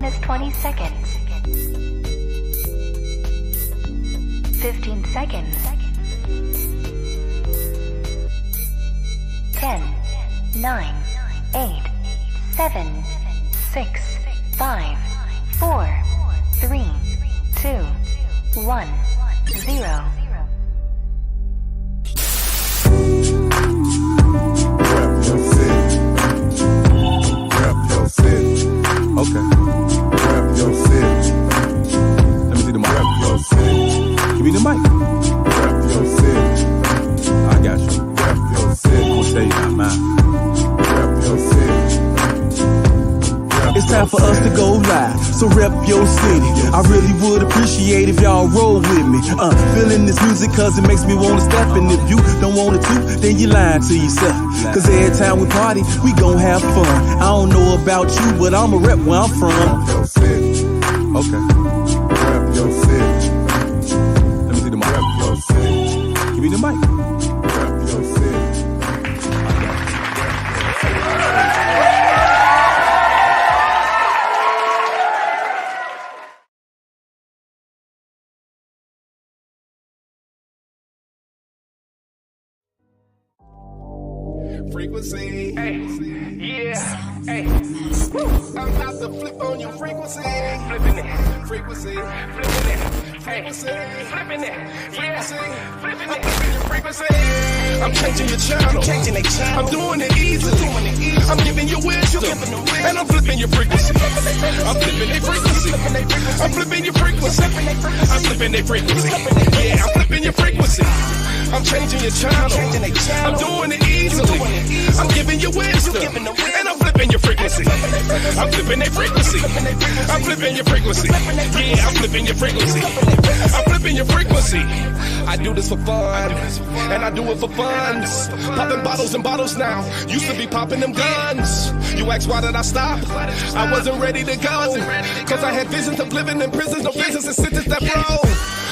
is 20 seconds. 15 seconds. 10, 9, 8, 7, 6, 5, 4, 3, 2, 1, 0. Okay. Rap your city. Let me see the mic. Rap your city. Give me the mic. Rap your city. I got you. Rap your city. I'm gonna tell you about mine. Rap your city. It's time for us to go live, so rep your city. I really would appreciate if y'all roll with me. Feeling this music cause it makes me wanna step. And if you don't want it to, then you lying to yourself. Cause every time we party, we gon' have fun. I don't know about you, but I'ma rep where I'm from. Rap your city. Okay. Rap your city. Let me see the mic. Rap your city. Give me the mic. Rap your city. Frequency, hey, yeah, hey, I'm about to flip on your frequency, flipping it, frequency, flipping it, frequency, flipping it, yeah, flipping it, frequency. I'm changing your channel, I'm doing it easily, I'm giving you wisdom, and I'm flipping your frequency, I'm flipping a frequency, I'm flipping your frequency, I'm flipping a frequency, yeah, I'm flipping your frequency. I'm changing your channel. I'm doing it easily. I'm giving you wisdom, and I'm flipping your frequency. I'm flipping a frequency. I'm flipping your frequency. Yeah, I'm flipping your frequency. I'm flipping your frequency. I do this for fun, and I do it for fun. Popping bottles and bottles now. Used to be popping them guns. You ask why did I stop? I wasn't ready to go, cause I had visions of living in prisons, no business and sentence that bro.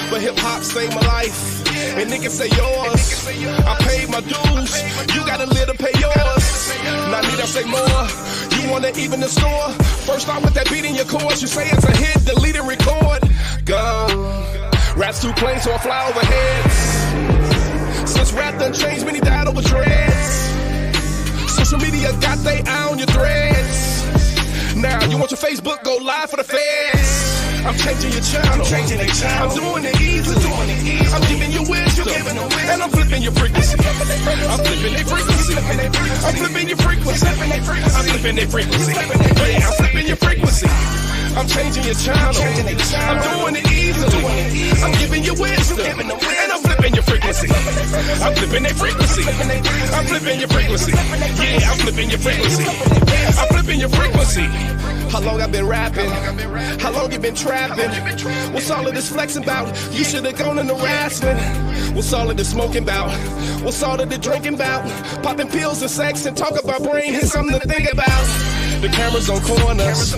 But hip-hop saved my life, and niggas say yours. I paid my dues, you gotta live to pay yours. Now need I say more, you wanna even the store? First start with that beat in your chords, you say it's a hit, delete and record. Go, rap's too plain so I fly over heads. Since rap done changed, many died over dreads. Social media got they eye on your threads. Now you want your Facebook, go live for the feds. I'm changing your channel. I'm doing it easily. I'm giving you wisdom, and I'm flipping your frequency. I'm flipping a frequency. I'm flipping your frequency. I'm flipping a frequency. Yeah, I'm flipping your frequency. I'm changing your channel. I'm doing it easily. I'm giving you wisdom, and I'm flipping your frequency. I'm flipping a frequency. I'm flipping your frequency. Yeah, I'm flipping your frequency. I'm flipping your frequency. How long I've been rapping? How long you been trapping? What's all of this flexing about? You should have gone in harassment. What's all of this smoking about? What's all of the drinking about? Popping pills and sex and talk about brain. Here's something to think about. The cameras on corners,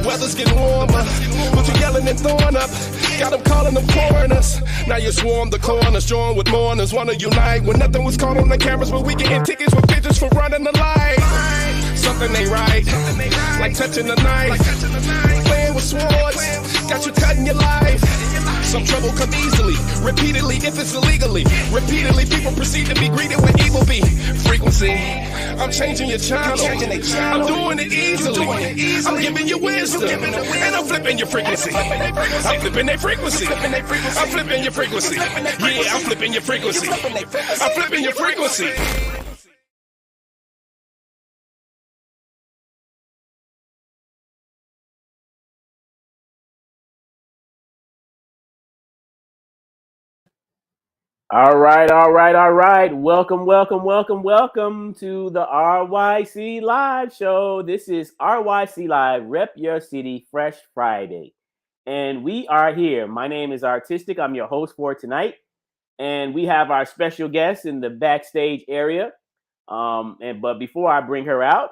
weather's getting warmer, but you yelling and throwing up. Got them calling them coroners. Now you swarm the corners, join with mourners, wanna unite. When nothing was caught on the cameras, but we getting tickets for bitches for running the light. Something ain't right, like touching the knife, playing with swords, got you cutting your life. Some trouble come easily, repeatedly if it's illegally. Repeatedly people proceed to be greeted with evil be. Frequency, I'm changing your channel. I'm doing it easily. I'm giving you wisdom, and I'm flipping your frequency. I'm flipping a frequency. I'm flipping your frequency. Yeah, I'm flipping your frequency. I'm flipping your frequency. All right. Welcome to the RYC Live Show. This is RYC Live, Rep Your City, Fresh Friday. And we are here. My name is Artistic. I'm your host for tonight. And we have our special guest in the backstage area. But before I bring her out,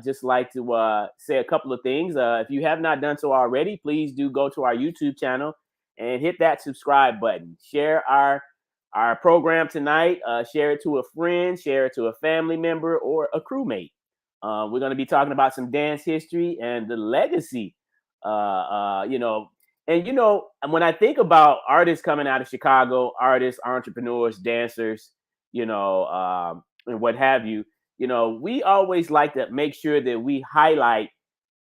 just like to say a couple of things. If you have not done so already, please do go to our YouTube channel and hit that subscribe button. Share our program tonight. Share it to a friend, share it to a family member or a crewmate. We're going to be talking about some dance history and the legacy You know, and you know, when I think about artists coming out of Chicago, artists, entrepreneurs, dancers, you know, and what have you, you know, we always like to make sure that we highlight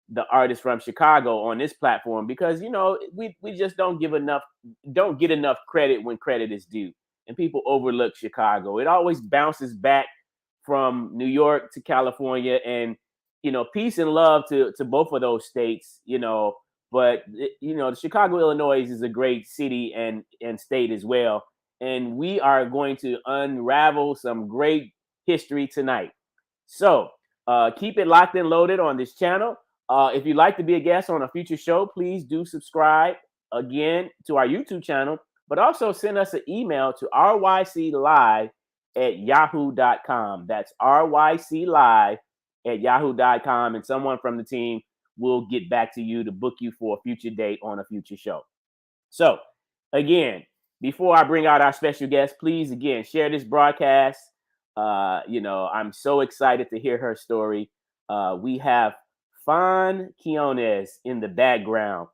the artists from Chicago on this platform because you know we just don't get enough credit when credit is due, and people overlook Chicago. It always bounces back from New York to California, and you know, peace and love to both of those states. You know, but you know, Chicago, Illinois is a great city and state as well, and we are going to unravel some great history tonight. So keep it locked and loaded on this channel. If you'd like to be a guest on a future show, please do subscribe again to our YouTube channel, but also send us an email to ryclive@yahoo.com. That's ryclive@yahoo.com, and someone from the team will get back to you to book you for a future date on a future show. So, again, before I bring out our special guest, please again share this broadcast. You know, I'm so excited to hear her story. We have Fawn Quinones in the background,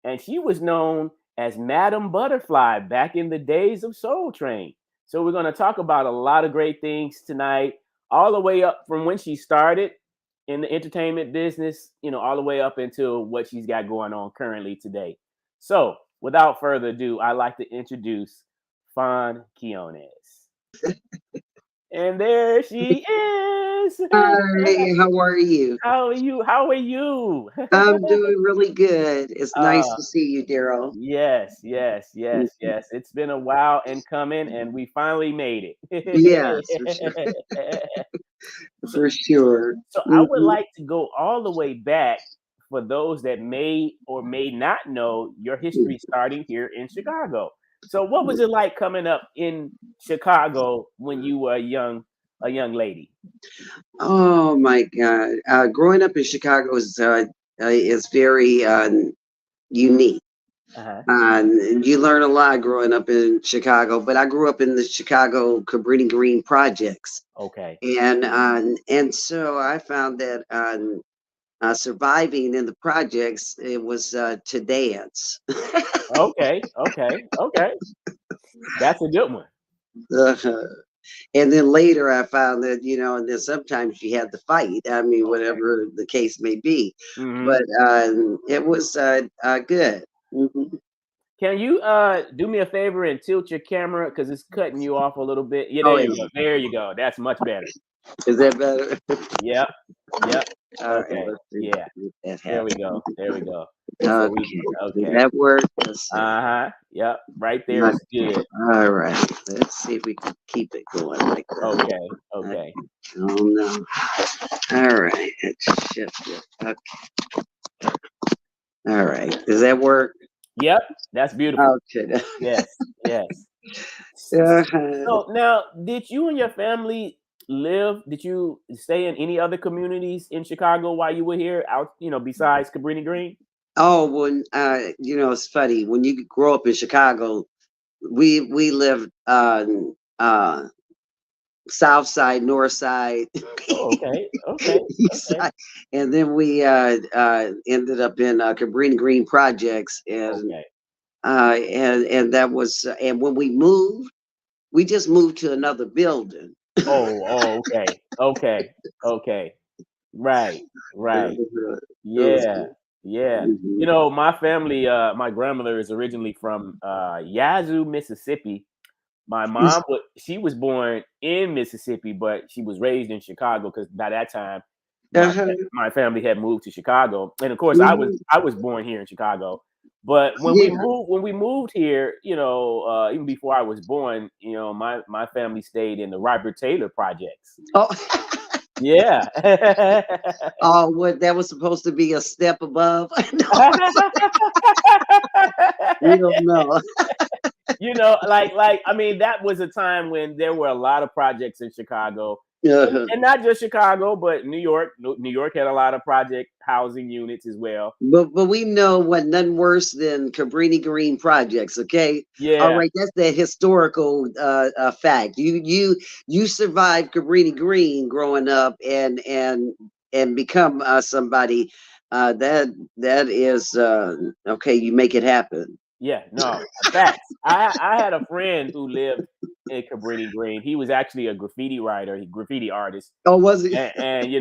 and she was known as Madam Butterfly back in the days of Soul Train. So we're going to talk about a lot of great things tonight, all the way up from when she started in the entertainment business, you know, all the way up into what she's got going on currently today. So without further ado, I'd like to introduce Fawn Quinones. And there she is. Hi, how are you? How are you? How are you? I'm doing really good. It's nice to see you, Daryl. Yes. It's been a while in coming, and we finally made it. Yes, for sure. For sure. So I would like to go all the way back for those that may or may not know your history starting here in Chicago. So what was it like coming up in Chicago when you were a young lady? Oh my God. Growing up in Chicago is very unique. And you learn a lot growing up in Chicago, but I grew up in the Chicago Cabrini Green projects. Okay. And so I found that surviving in the projects, it was to dance. Okay. That's a good one. And then later I found that, you know, and then sometimes you had to fight. I mean, whatever the case may be. But it was good. Can you do me a favor and tilt your camera because it's cutting you off a little bit? Yeah, there you go. There you go. That's much better. Is that better? Yep. Okay. Yeah. There we go. Okay. Okay. That works. Yep. Right there is good. All right. Let's see if we can keep it going like that. Okay. Oh no. All right. Let's shift it. Okay. All right. Does that work? Yep. That's beautiful. Okay. Yes. So now, did you and your family did you stay in any other communities in Chicago while you were here out, you know, besides Cabrini Green? Oh, well, you know, it's funny when you grow up in Chicago, we lived on south side, north side, Okay. east side, and then we ended up in Cabrini Green projects, and that was and when we moved, we just moved to another building. Okay. Right. Yeah. You know, my family, my grandmother is originally from Yazoo, Mississippi. My mom, she was born in Mississippi, but she was raised in Chicago because by that time, my family had moved to Chicago, and of course, I was born here in Chicago. But when we moved here, you know, even before I was born, you know, my family stayed in the Robert Taylor projects. Oh, yeah. Oh, what, that was supposed to be a step above? You don't know. You know, like I mean, that was a time when there were a lot of projects in Chicago. And not just Chicago, but New York. New York had a lot of project housing units as well. But we know what nothing worse than Cabrini Green projects. Okay. Yeah. All right. That's the historical fact. You survived Cabrini Green growing up and become somebody. that is okay. You make it happen. Yeah, no, facts. I had a friend who lived in Cabrini Green. He was actually a graffiti writer, graffiti artist. Oh, was it? And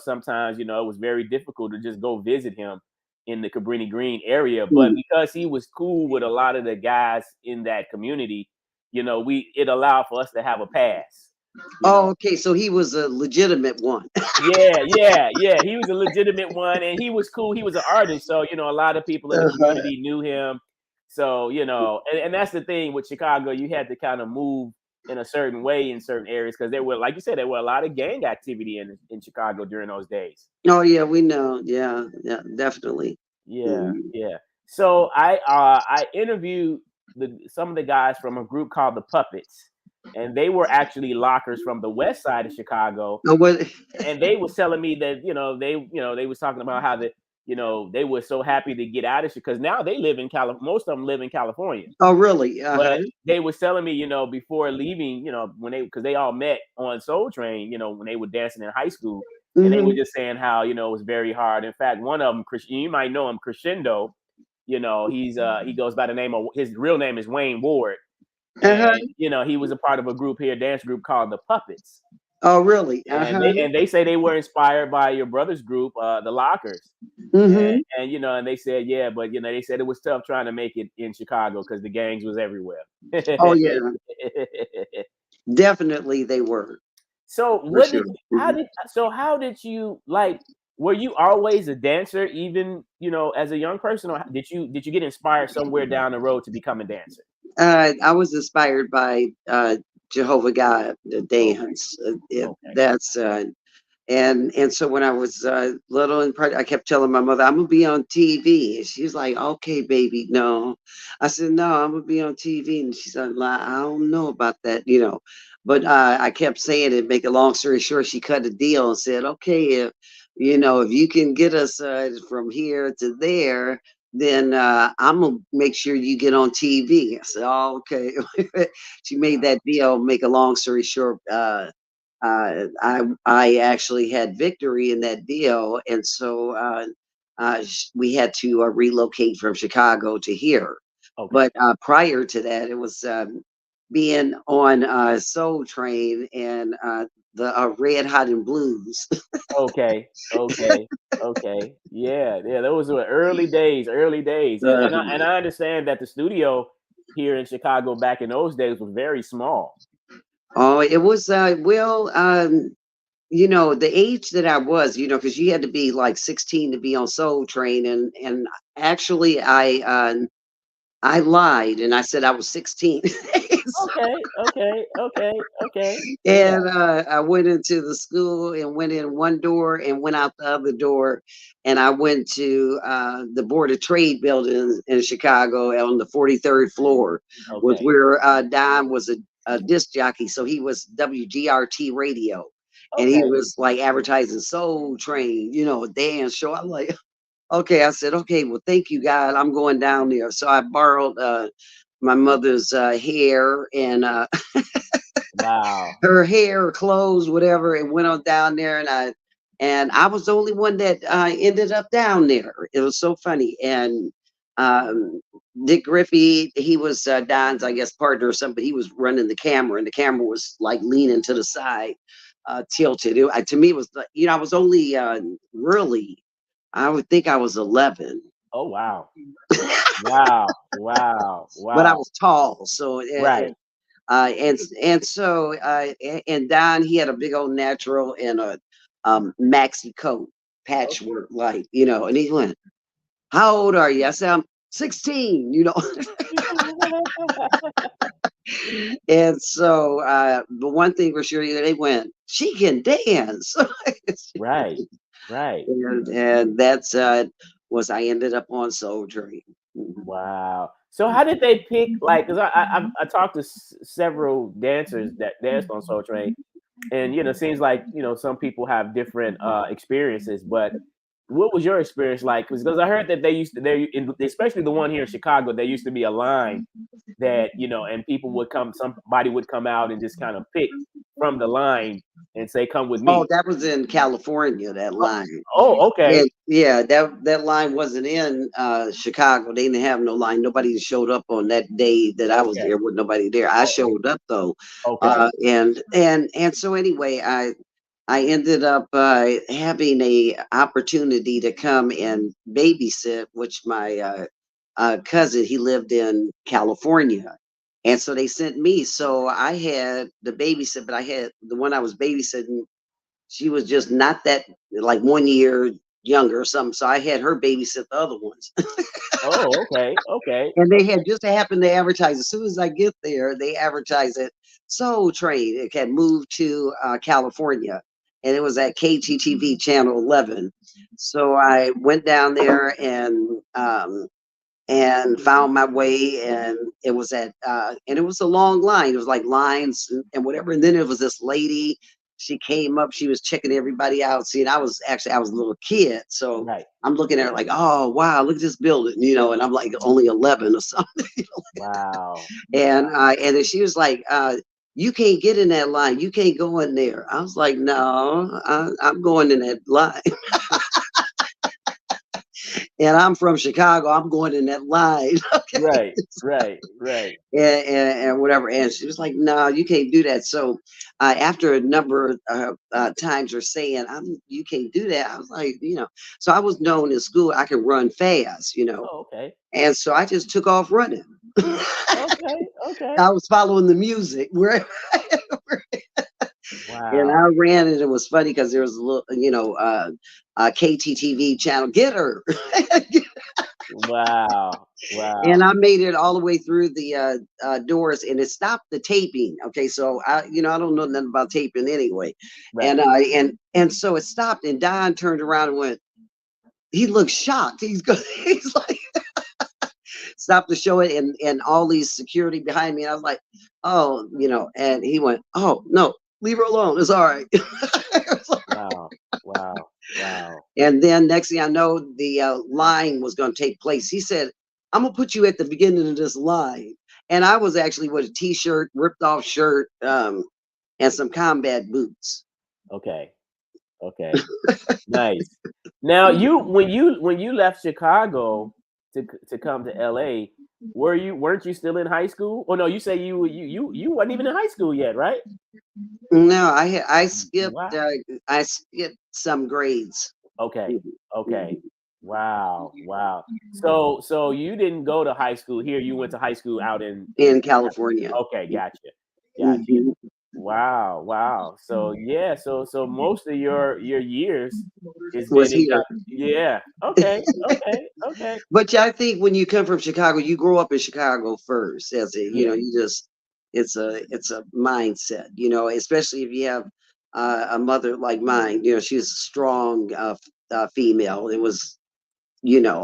sometimes, it was very difficult to just go visit him in the Cabrini Green area. But because he was cool with a lot of the guys in that community, it allowed for us to have a pass. Okay. So he was a legitimate one. Yeah. He was a legitimate one, and he was cool. He was an artist, so a lot of people in the community knew him. So and that's the thing with Chicago. You had to kind of move in a certain way in certain areas because there were, like you said, there were a lot of gang activity in Chicago during those days. Oh yeah, we know. Yeah, definitely. Yeah. So I interviewed some of the guys from a group called the Puppets. And they were actually lockers from the west side of Chicago. Oh, what? And they was telling me that, they was talking about how they were so happy to get out of it because now they live in California. Most of them live in California. Oh, really? But they was telling me, before leaving, because they all met on Soul Train, when they were dancing in high school. And they were just saying how, it was very hard. In fact, one of them, you might know him, Crescendo, he goes by the name of, his real name is Wayne Ward. And, he was a part of a group here, dance group called the Puppets. Oh, really? And they say they were inspired by your brother's group, the Lockers. And they said, yeah, but they said it was tough trying to make it in Chicago because the gangs was everywhere. Oh yeah, definitely they were. So how did you like? Were you always a dancer, even as a young person, or did you get inspired somewhere down the road to become a dancer? I was inspired by Jehovah God, the dance. That's and so when I was little and I kept telling my mother, I'm gonna be on TV, and she's like, okay, baby, no. I said, no, I'm gonna be on TV, and she said, I don't know about that, But I kept saying it. Make a long story short, she cut a deal and said, okay, if you can get us from here to there, then I'm gonna make sure you get on TV. I said, oh, okay. She made that deal. Make a long story short, I actually had victory in that deal, and so we had to relocate from Chicago to here. Okay. But prior to that, it was being on Soul Train and the Red Hot and Blues. Okay. Yeah. Those were early days. And I understand that the studio here in Chicago back in those days was very small. Oh, it was the age that I was, because you had to be like 16 to be on Soul Train, and actually I lied and I said I was 16. Okay. And I went into the school and went in one door and went out the other door, and I went to the Board of Trade building in Chicago on the 43rd floor, was where Don was a disc jockey, so he was WGRT radio, and he was like advertising Soul Train, a dance show. I'm like, okay. I said, okay, well, thank you, God. I'm going down there. So I borrowed my mother's hair and wow, her hair, clothes, whatever, and went on down there. And I was the only one that ended up down there. It was so funny. And Dick Griffey, he was Don's, I guess, partner or something. He was running the camera, and the camera was like leaning to the side, tilted. To me, it was I was only really, I would think I was 11. Oh wow. Wow. But I was tall, so right. And so and Don, he had a big old natural and a maxi coat, patchwork, like, and he went, how old are you? I said, I'm 16, And so the one thing for sure, they went, she can dance. Right. And that's was I ended up on Soul Train. Wow. So how did they pick, like, because I talked to several dancers that danced on Soul Train, and it seems like some people have different experiences, but what was your experience like? Because I heard that especially the one here in Chicago, there used to be a line that and people would come, somebody would come out and just kind of pick from the line and say, "Come with Oh, me." that was in California, that line. Oh, okay. And yeah, that line wasn't in Chicago. They didn't have no line. Nobody showed up on that day that I was Okay. there with nobody there. I Oh, showed up though. okay. And so anyway, I ended up having a opportunity to come and babysit, which my cousin, he lived in California. And so they sent me. So I had the babysit, but I had the one I was babysitting. She was just not that, like 1 year younger or something. So I had her babysit the other ones. Oh, okay. Okay. And they had just happened to advertise. As soon as I get there, they advertise it. Soul Train. It had moved to California, and it was at KGTV Channel 11. So I went down there and found my way, and it was and it was a long line. It was like lines and whatever. And then it was this lady. She came up. She was checking everybody out. See, and I was a little kid, so Right. I'm looking at her like, oh wow, look at this building, and I'm like only 11 or something. Wow. And then she was like, you can't get in that line. You can't go in there. I was like, no, I'm going in that line. And I'm from Chicago. I'm going in that line. Okay? Right. And whatever. And she was like, no, you can't do that. So after a number of times her saying, you can't do that. I was like, so I was known in school, I could run fast, Oh, okay. And so I just took off running. Okay. I was following the music wherever. Wow. And I ran, and it was funny because there was a little, KTTV channel. Get her. Wow. And I made it all the way through the doors, and it stopped the taping. Okay, so I don't know nothing about taping anyway. Right. And so it stopped, and Don turned around and went. He looked shocked. He's like, stopped the show, and all these security behind me. And I was like, oh, and he went, oh no, leave her alone. It's all right. Wow. And then next thing I know, the line was going to take place. He said, I'm going to put you at the beginning of this line. And I was actually with a t-shirt, ripped off shirt, and some combat boots. Okay. Nice. Now when you left Chicago to come to LA, weren't you still in high school? Oh no, you say you weren't even in high school yet, right? No, I skipped Wow. I skipped some grades. Okay. Wow. So you didn't go to high school here. You went to high school out in California. Okay, gotcha. Mhm. Wow. So yeah, so most of your years Was here. Yeah. Okay. But I think when you come from Chicago, you grow up in Chicago first. As a you just it's a mindset. Especially if you have a mother like mine. She's a strong female. It was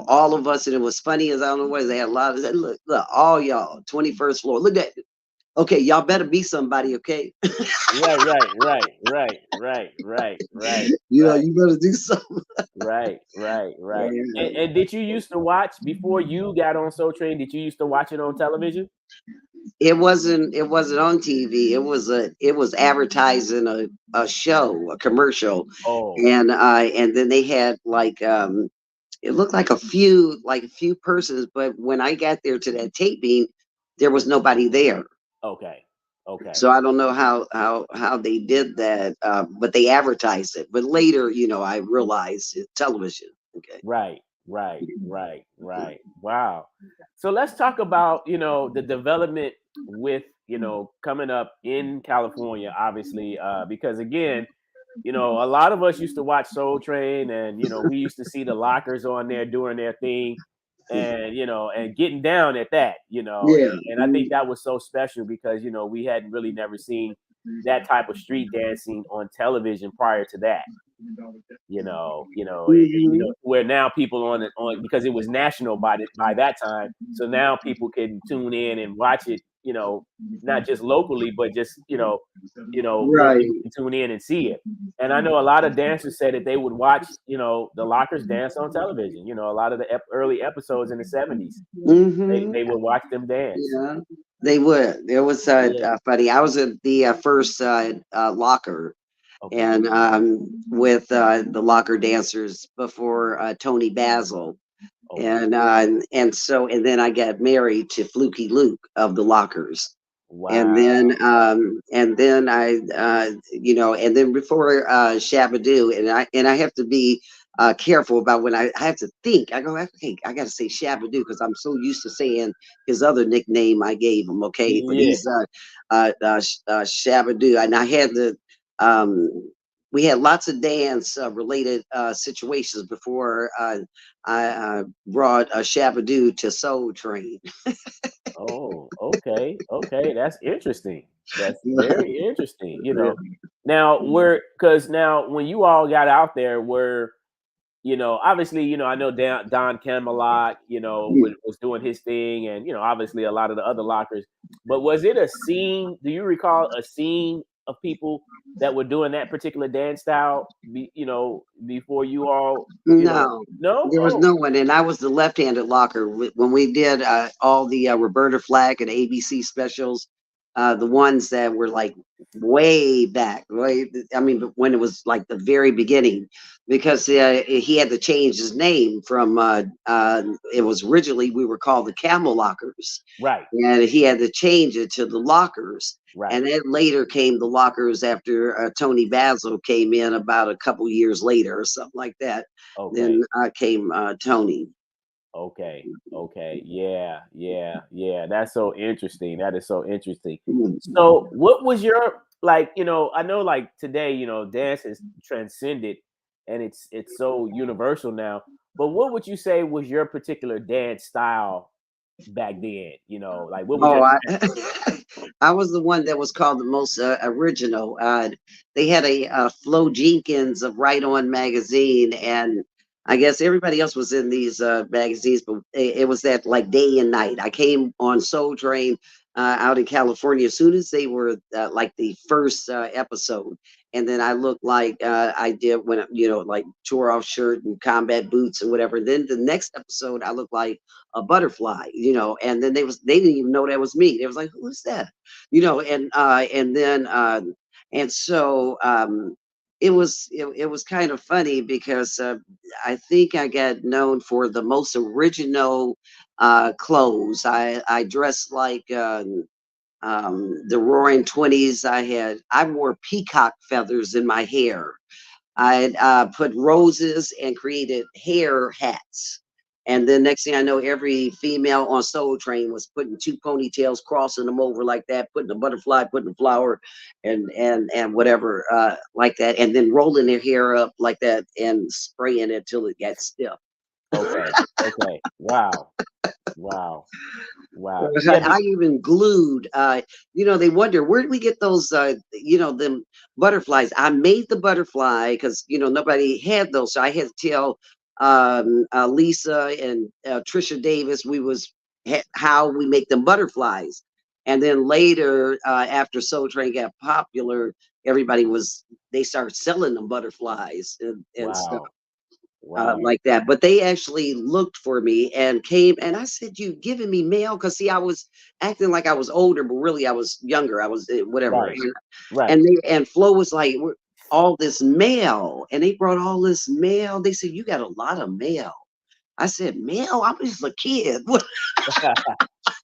all of us, and it was funny as I don't know what they had a lot of that. Look, all y'all, 21st floor. Look at it. Okay, y'all better be somebody, okay? Right. You better do something. Right. And did you used to watch before you got on Soul Train? Did you used to watch it on television? It wasn't on TV. It was advertising a show, a commercial. Oh. And then they had like it looked like a few persons, but when I got there to that taping, there was nobody there. Okay. So I don't know how they did that, but they advertised it. But later, I realized it's television. Okay. Right. Wow. So let's talk about, the development with, coming up in California, obviously, because again, a lot of us used to watch Soul Train, and, we used to see the Lockers on there doing their thing, and, and getting down at that, Yeah. and I think that was so special because, we hadn't really never seen that type of street dancing on television prior to that. Where now people on because it was national by that time, so now people can tune in and watch it, not just locally, but just Right. you can tune in and see it. And I know a lot of dancers said that they would watch, the Lockers dance on television. A lot of the early episodes in the 70s, they would watch them dance. Yeah, they would. It was funny. I was at the first locker. and with the locker dancers before Tony Basil. And then I got married to Fluky Luke of the Lockers. Wow. And then I and then before Shabadoo, and I have to be careful about when I have to think. I go, okay, I got to say Shabadoo because I'm so used to saying his other nickname I gave him. Okay, but he's Shabadoo, and I had to. We had lots of dance related situations before I brought Shabadoo to Soul Train. Oh, okay, that's interesting. That's very interesting. Now because now when you all got out there, obviously, I know Don Camelot, was doing his thing, and obviously a lot of the other lockers. But was it a scene? Do you recall a scene of people that were doing that particular dance style? Before you all? No, no, there was no one, and I was the left-handed locker when we did all the Roberta Flack and ABC specials. The ones that were like way back, right? I mean, when it was like the very beginning, because he had to change his name from. It was originally we were called the Camel Lockers, right? And he had to change it to the Lockers, right? And then later came the Lockers after Tony Basil came in about a couple years later or something like that. Okay. Then came Tony. Okay. Yeah. That's so interesting. That is so interesting. So what was your, I know like today, dance has transcended and it's so universal now, but what would you say was your particular dance style back then? Like what was I was the one that was called the most original. They had a Flo Jenkins of Right On magazine, and I guess everybody else was in these magazines, but it was that like day and night. I came on Soul Train out in California as soon as they were like the first episode. And then I looked like I did when, like tore off shirt and combat boots and whatever. Then the next episode, I looked like a butterfly, and then they didn't even know that was me. They was like, who's that? And so it was kind of funny because I think I got known for the most original clothes. I dressed like the Roaring 20s. I wore peacock feathers in my hair. I put roses and created hair hats. And then next thing I know, every female on Soul Train was putting two ponytails, crossing them over like that, putting a butterfly, putting a flower, and whatever like that, and then rolling their hair up like that and spraying it till it got stiff. Okay. Wow. I even glued, they wonder, where did we get those, them butterflies? I made the butterfly because, nobody had those. So I had to tell Lisa and Trisha Davis, how we make them butterflies. And then later, after Soul Train got popular, they started selling them butterflies and stuff. Wow. Like that, but they actually looked for me and came, and I said, "You giving me mail?" Because see, I was acting like I was older, but really I was younger. I was whatever, right. And Flo was like, "All this mail," and they brought all this mail. They said, "You got a lot of mail." I said, "Mail? I'm just a kid."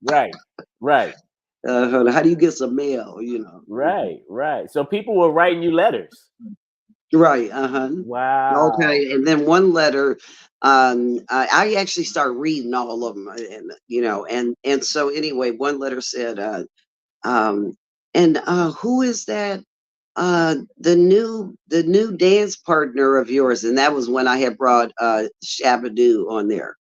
Right. How do you get some mail? Right. So people were writing you letters. Right. Wow. Okay. And then one letter, I actually started reading all of them, and so anyway, one letter said, who is that? The new dance partner of yours, and that was when I had brought Shabadoo on there.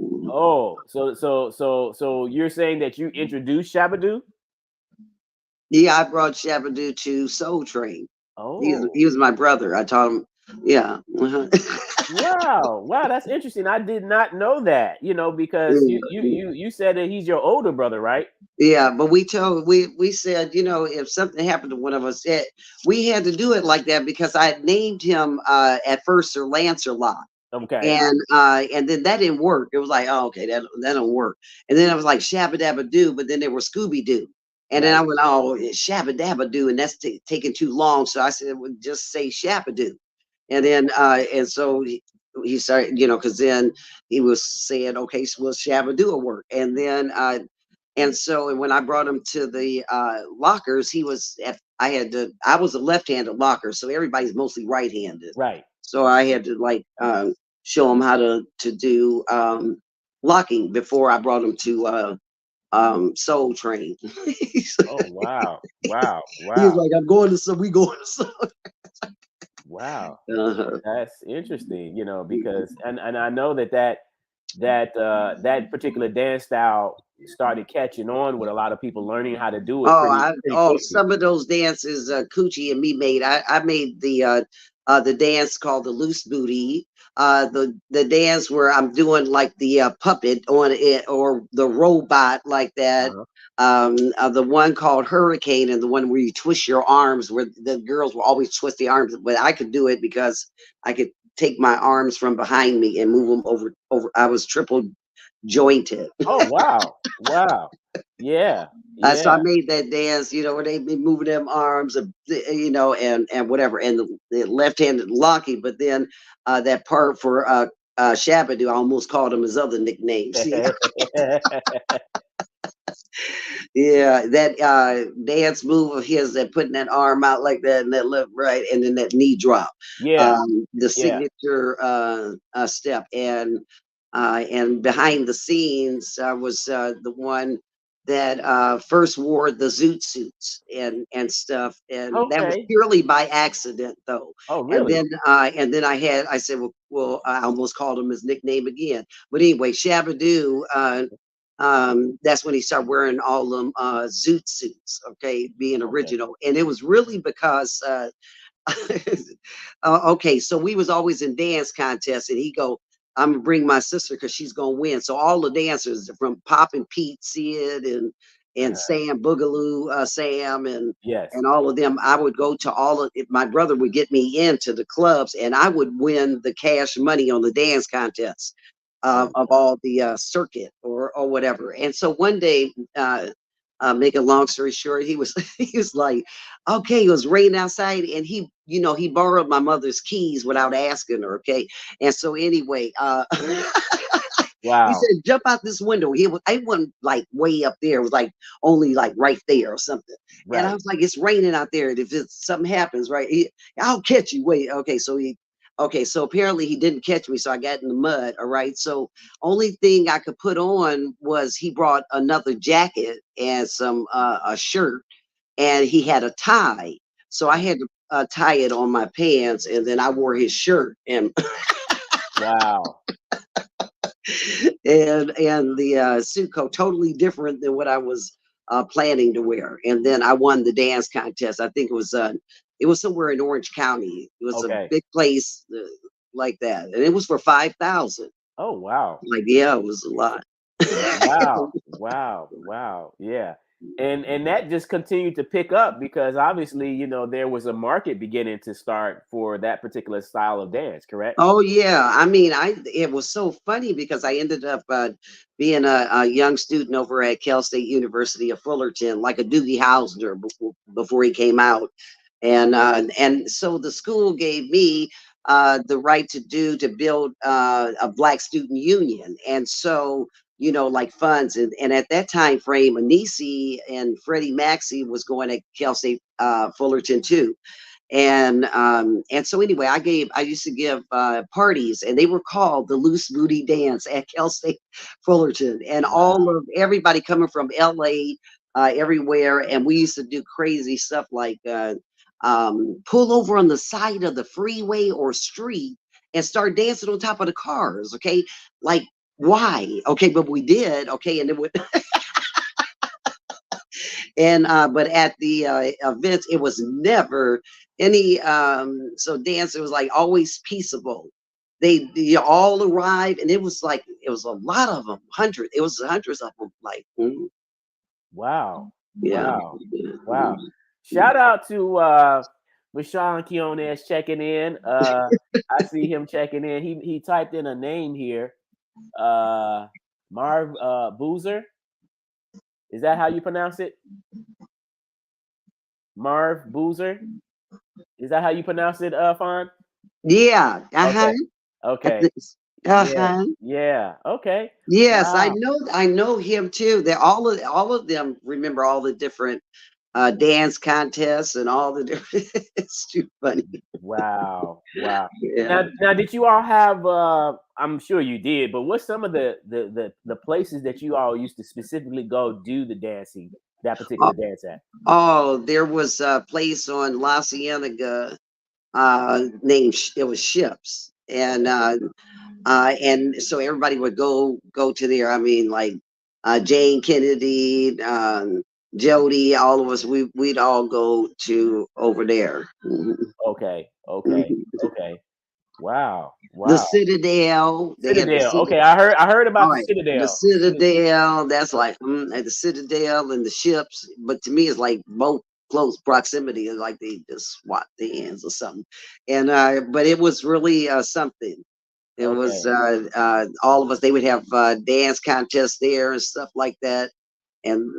Oh, so you're saying that you introduced Shabadoo? Yeah, I brought Shabadoo to Soul Train. Oh, he was my brother. I taught him. Yeah. Wow, that's interesting. I did not know that. Because you said that he's your older brother, right? Yeah, but we said, if something happened to one of us, we had to do it like that because I had named him at first Sir Lancelot. Okay. And then that didn't work. It was like, oh, okay, that don't work. And then I was like Shabba Dabba Doo, but then there was Scooby Doo. And then I went, oh, Shabba Dabba Doo, and that's taking too long. So I said, well, just say Shabba Doo. And then, and so he started, because then he was saying, okay, so will Shabba Doo will work. And then, and so when I brought him to the lockers, he was I was a left-handed locker, so everybody's mostly right-handed. Right. So I had to show him how to do locking before I brought him to Soul Train. Oh wow. Wow. Wow. He was like, I'm going to we going to Soul. Wow. That's interesting, because and I know that particular dance style started catching on with a lot of people learning how to do it pretty quickly. Some of those dances Coochie and me made. I made the dance called the loose booty. The dance where I'm doing like the puppet on it or the robot like that. The one called Hurricane, and the one where you twist your arms, where the girls will always twist the arms, but I could do it because I could take my arms from behind me and move them over. I was triple jointed. Oh wow. Wow. Yeah. So I made that dance, where they be moving them arms, and whatever, and the left-handed locking. But then that part for Shabba Doo, I almost called him his other nickname. Yeah, that dance move of his, that putting that arm out like that and that left, right, and then that knee drop. Yeah. The signature step, and behind the scenes, I was the one that first wore the zoot suits and stuff, and that was purely by accident, though. Oh, really? And then I said, well, I almost called him his nickname again. But anyway, Shabba Doo, that's when he started wearing all them zoot suits, being original. And it was really because okay, so we was always in dance contests, and he go, I'm gonna bring my sister because she's gonna win. So all the dancers from Pop and Pete, Sid and Sam Boogaloo, Sam and all of them, I would go to all of it. My brother would get me into the clubs, and I would win the cash money on the dance contests of all the circuit or whatever. And so one day, make a long story short, he was like, okay, it was raining outside, and he borrowed my mother's keys without asking her. And so anyway, wow, he said, jump out this window. I wasn't like way up there, it was like only like right there or something. Right. And I was like, it's raining out there, and if something happens, right, I'll catch you. Wait, so apparently he didn't catch me, so I got in the mud. All right, so only thing I could put on was he brought another jacket and some a shirt, and he had a tie, so I had to tie it on my pants, and then I wore his shirt, and wow. and the suit coat totally different than what I was planning to wear. And then I won the dance contest. I think it was somewhere in Orange County. It was a big place like that, and it was for 5,000. Oh wow! Like, yeah, it was a lot. Wow! Yeah, and that just continued to pick up because obviously, there was a market beginning to start for that particular style of dance. Correct? Oh yeah, I mean, it was so funny because I ended up being a young student over at Cal State University of Fullerton, like a Doogie Howser before he came out. And so the school gave me the right to build a Black student union, and so like funds, and at that time frame, Anisi and Freddie Maxey was going to Cal State Fullerton too, and so anyway, I used to give parties, and they were called the Loose Booty Dance at Cal State Fullerton, and everybody coming from LA, everywhere, and we used to do crazy stuff like pull over on the side of the freeway or street and start dancing on top of the cars. Like, why? But we did. And it would and but at the events, it was never any so dance, it was like always peaceable. They all arrived, and it was a lot of them, hundreds of them, like wow. Yeah. Wow. Shout out to Rashawn Quinones checking in. I see him checking in. He typed in a name here. Marv Boozer. Is that how you pronounce it? Marv Boozer. Is that how you pronounce it, Fawn? Yeah. Okay. Okay. Yeah. Uh-huh. Yeah. Okay. Yes, Wow. I know him too. They're all of them remember all the different dance contests and all the different it's too funny. Wow. Wow. Yeah. Now, did you all have? I'm sure you did, but what's some of the places that you all used to specifically go do the dancing, that particular Oh, dance at? oh, there was a place on La Cienega named it was Ships. And so everybody would go to there. I mean, like Jane Kennedy, Jody, all of us, we'd all go to over there. Mhm. Okay. Okay. Mhm. Okay. Wow. The Wow. Citadel, they had the Citadel. Citadel. Okay, I heard All about the right, the Citadel. Citadel. That's like at the Citadel and the ships. But to me, it's like both close proximity. It's like they just swapped hands or something. And but it was really something. It was Okay. all of us. They would have dance contests there and stuff like that, and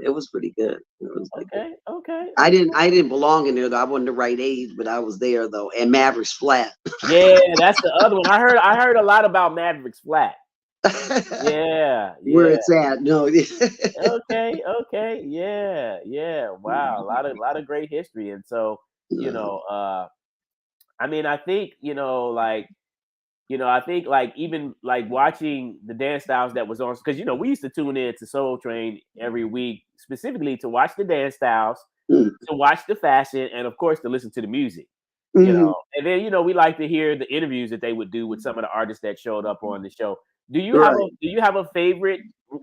it was pretty good. It was like Okay. Okay. I didn't belong in there though. I wasn't the right age, but I was there though. And Mavericks Flat. Yeah, that's the other one. I heard a lot about Mavericks Flat. Yeah. Where Yeah. it's at? No. Okay. Okay. Yeah. Yeah. Wow. A lot of great history, and so you know, I mean, I think I think like even like watching the dance styles that was on, because we used to tune in to Soul Train every week specifically to watch the dance styles, to watch the fashion, and of course to listen to the music. Mhm. And then we like to hear the interviews that they would do with some of the artists that showed up on the show. Do you have a Right. do you have a favorite?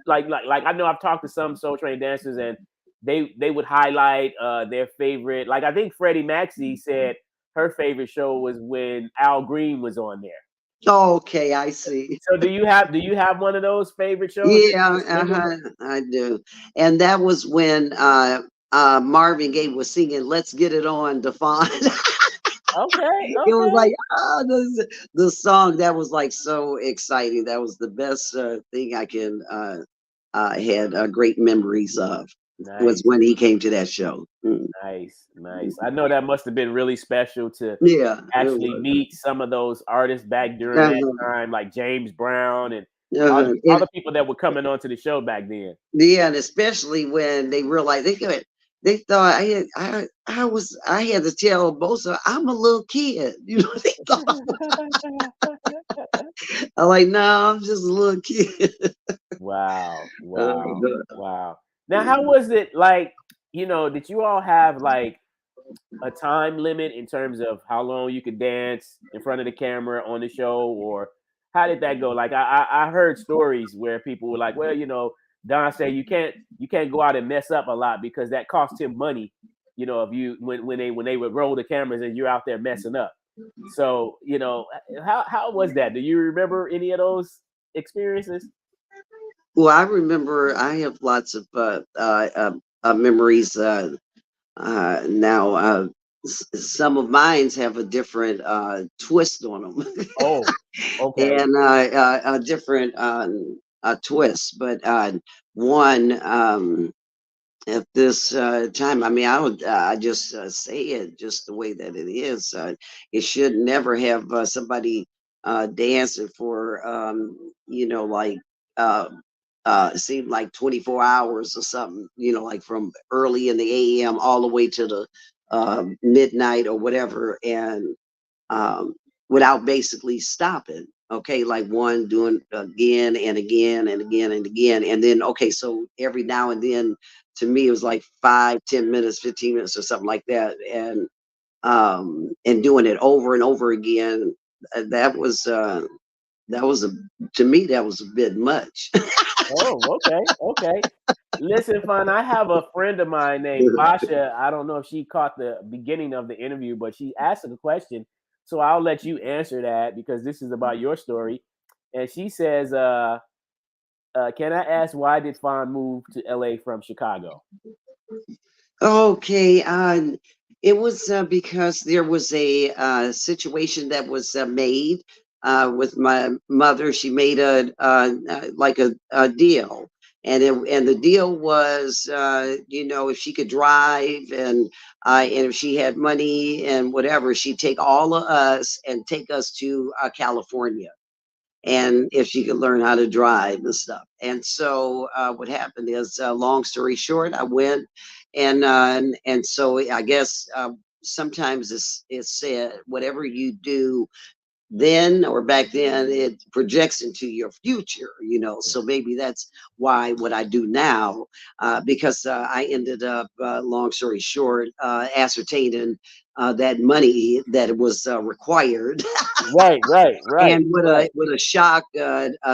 Like I know I've talked to some Soul Train dancers, and they would highlight their favorite. Like I think Freddie Maxey said her favorite show was when Al Green was on there. Okay, I see. So do you have one of those favorite shows Yeah, that's memorable? I do. And that was when Marvin Gaye was singing "Let's Get It On" to Fawn. Okay, It was okay. like the song that was like so exciting. That was the best thing I can had great memories of was Nice, when he came to that show. nice, nice. I know that must have been really special to Yeah, it actually was. meet some of those artists back during that Uh-huh, time, like James Brown and all the, uh-huh. all the people that were coming onto the show back then. Yeah, and especially when they realized they thought I had to tell both of I'm a little kid. You know, they thought I'm like, no, I'm just a little kid. Wow, Uh, wow, wow. Now, how was it like? Did you all have like a time limit in terms of how long you could dance in front of the camera on the show, or how did that go? Like I heard stories where people were like, well, Don said you can't go out and mess up a lot because that costs him money. If you when they would roll the cameras and you're out there messing up. So how was that? Do you remember any of those experiences? well, I remember I have lots of memories now. Some of mines have a different twist on them. Oh, okay. And a different twist. But one at this time, I mean, I just say it just the way that it is. It should never have somebody dancing for like. Seemed like 24 hours or something, like from early in the AM all the way to the midnight or whatever, and without basically stopping. Okay, like one doing again and again and again and again, and then okay, so every now and then, to me, it was like 5, 10 minutes, 15 minutes, or something like that, and doing it over and over again. That was a to me that was a bit much. Oh, okay, okay. Listen, Fun, I have a friend of mine named Basha. I don't know if she caught the beginning of the interview, but she asked a question. So I'll let you answer that because this is about your story. And she says, can I ask why did Fawn move to LA from Chicago? Okay, it was because there was a situation that was made with my mother. She made a like a deal, and the deal was, you know, if she could drive and if she had money and whatever, she'd take all of us and take us to California. And if she could learn how to drive and stuff. And so what happened is, long story short, I went and so I guess sometimes it's said whatever you do then or back then, it projects into your future, you know. So maybe that's why what I do now, because I ended up, long story short, ascertaining that money that was required. Right, right, right, And right. with a shock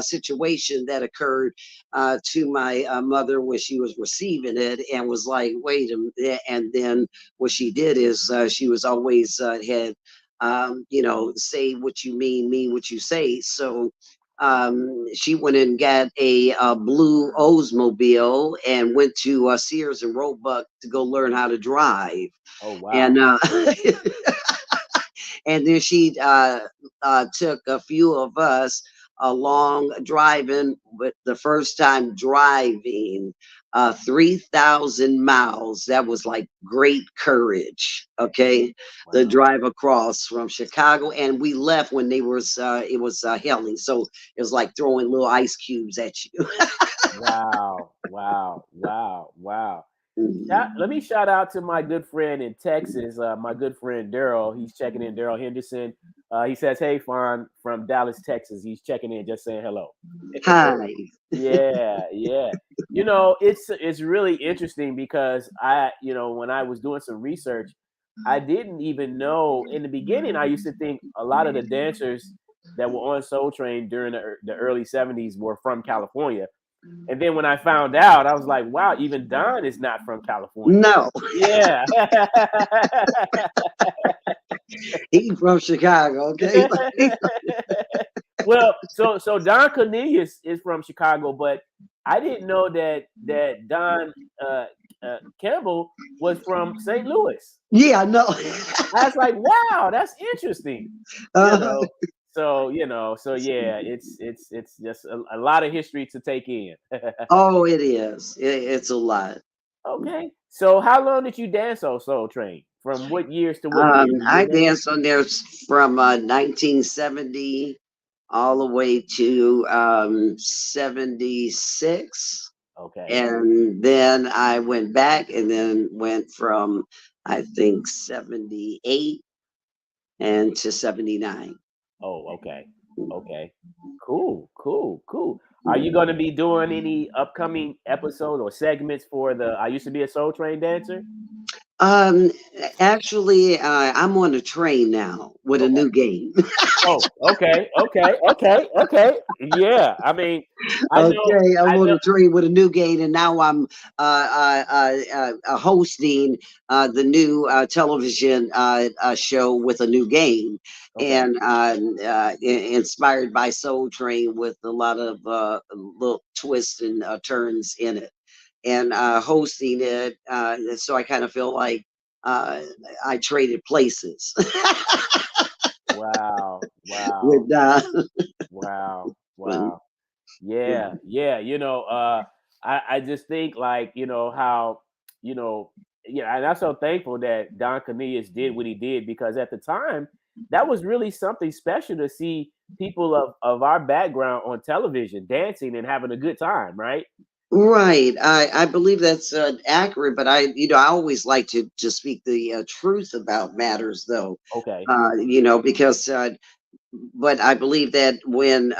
situation that occurred to my mother when she was receiving it, and was like, wait a minute. And then what she did is, she was always had, you know, say what you mean what you say. So she went and got a blue Oldsmobile and went to Sears and Roebuck to go learn how to drive. Oh wow. And and then she took a few of us along driving, but the first time driving 3,000 miles. That was like great courage. Okay. Wow. The drive across from Chicago, and we left when they was it was hailing, so it was like throwing little ice cubes at you. Wow, wow, wow, wow. Mhm. Let me shout out to my good friend in Texas, my good friend Daryl. He's checking in, Daryl Henderson. He says, "Hey, Fawn from Dallas, Texas." He's checking in, just saying hello. Hi. Yeah, yeah. You know, it's really interesting because you know, when I was doing some research, I didn't even know in the beginning. I used to think a lot of the dancers that were on Soul Train during the early '70s were from California. And then when I found out, I was like, wow, even Don is not from California. No, Yeah. he from Chicago. Okay. Well, so Don Cornelius is from Chicago, but I didn't know that Don Campbell was from St. Louis. Yeah, no. I was like, wow, that's interesting. You uh, know, so yeah, it's just a lot of history to take in. oh, it is. It's a lot. Okay. So how long did you dance on Soul Train? From what years to what years? Do you I remember? danced on there from 1970 all the way to 76. Okay. And then I went back and then went from, I think, 78 and to 79. Oh, okay. Okay. Cool, cool, cool. Are you going to be doing any upcoming episodes or segments for the I used to be a Soul Train dancer? Um, actually, I'm on a train now with a Okay. new game. Oh, okay, okay, okay, okay. Yeah. I mean, Okay, I'm I on know. a train with a new game, and now I'm hosting the new television show with a new game, Okay. and inspired by Soul Train with a lot of little twists and turns in it, and hosting it. So I kind of feel like uh, I traded places Wow. Wow. with Wow. Wow. Yeah, yeah. I just think like, how, you know, yeah, and I'm so thankful that Don Cornelius did what he did because at the time that was really something special to see people of our background on television dancing and having a good time, right? Right. I believe that's accurate, but I always like to speak the truth about matters, though. Okay. Because but I believe that when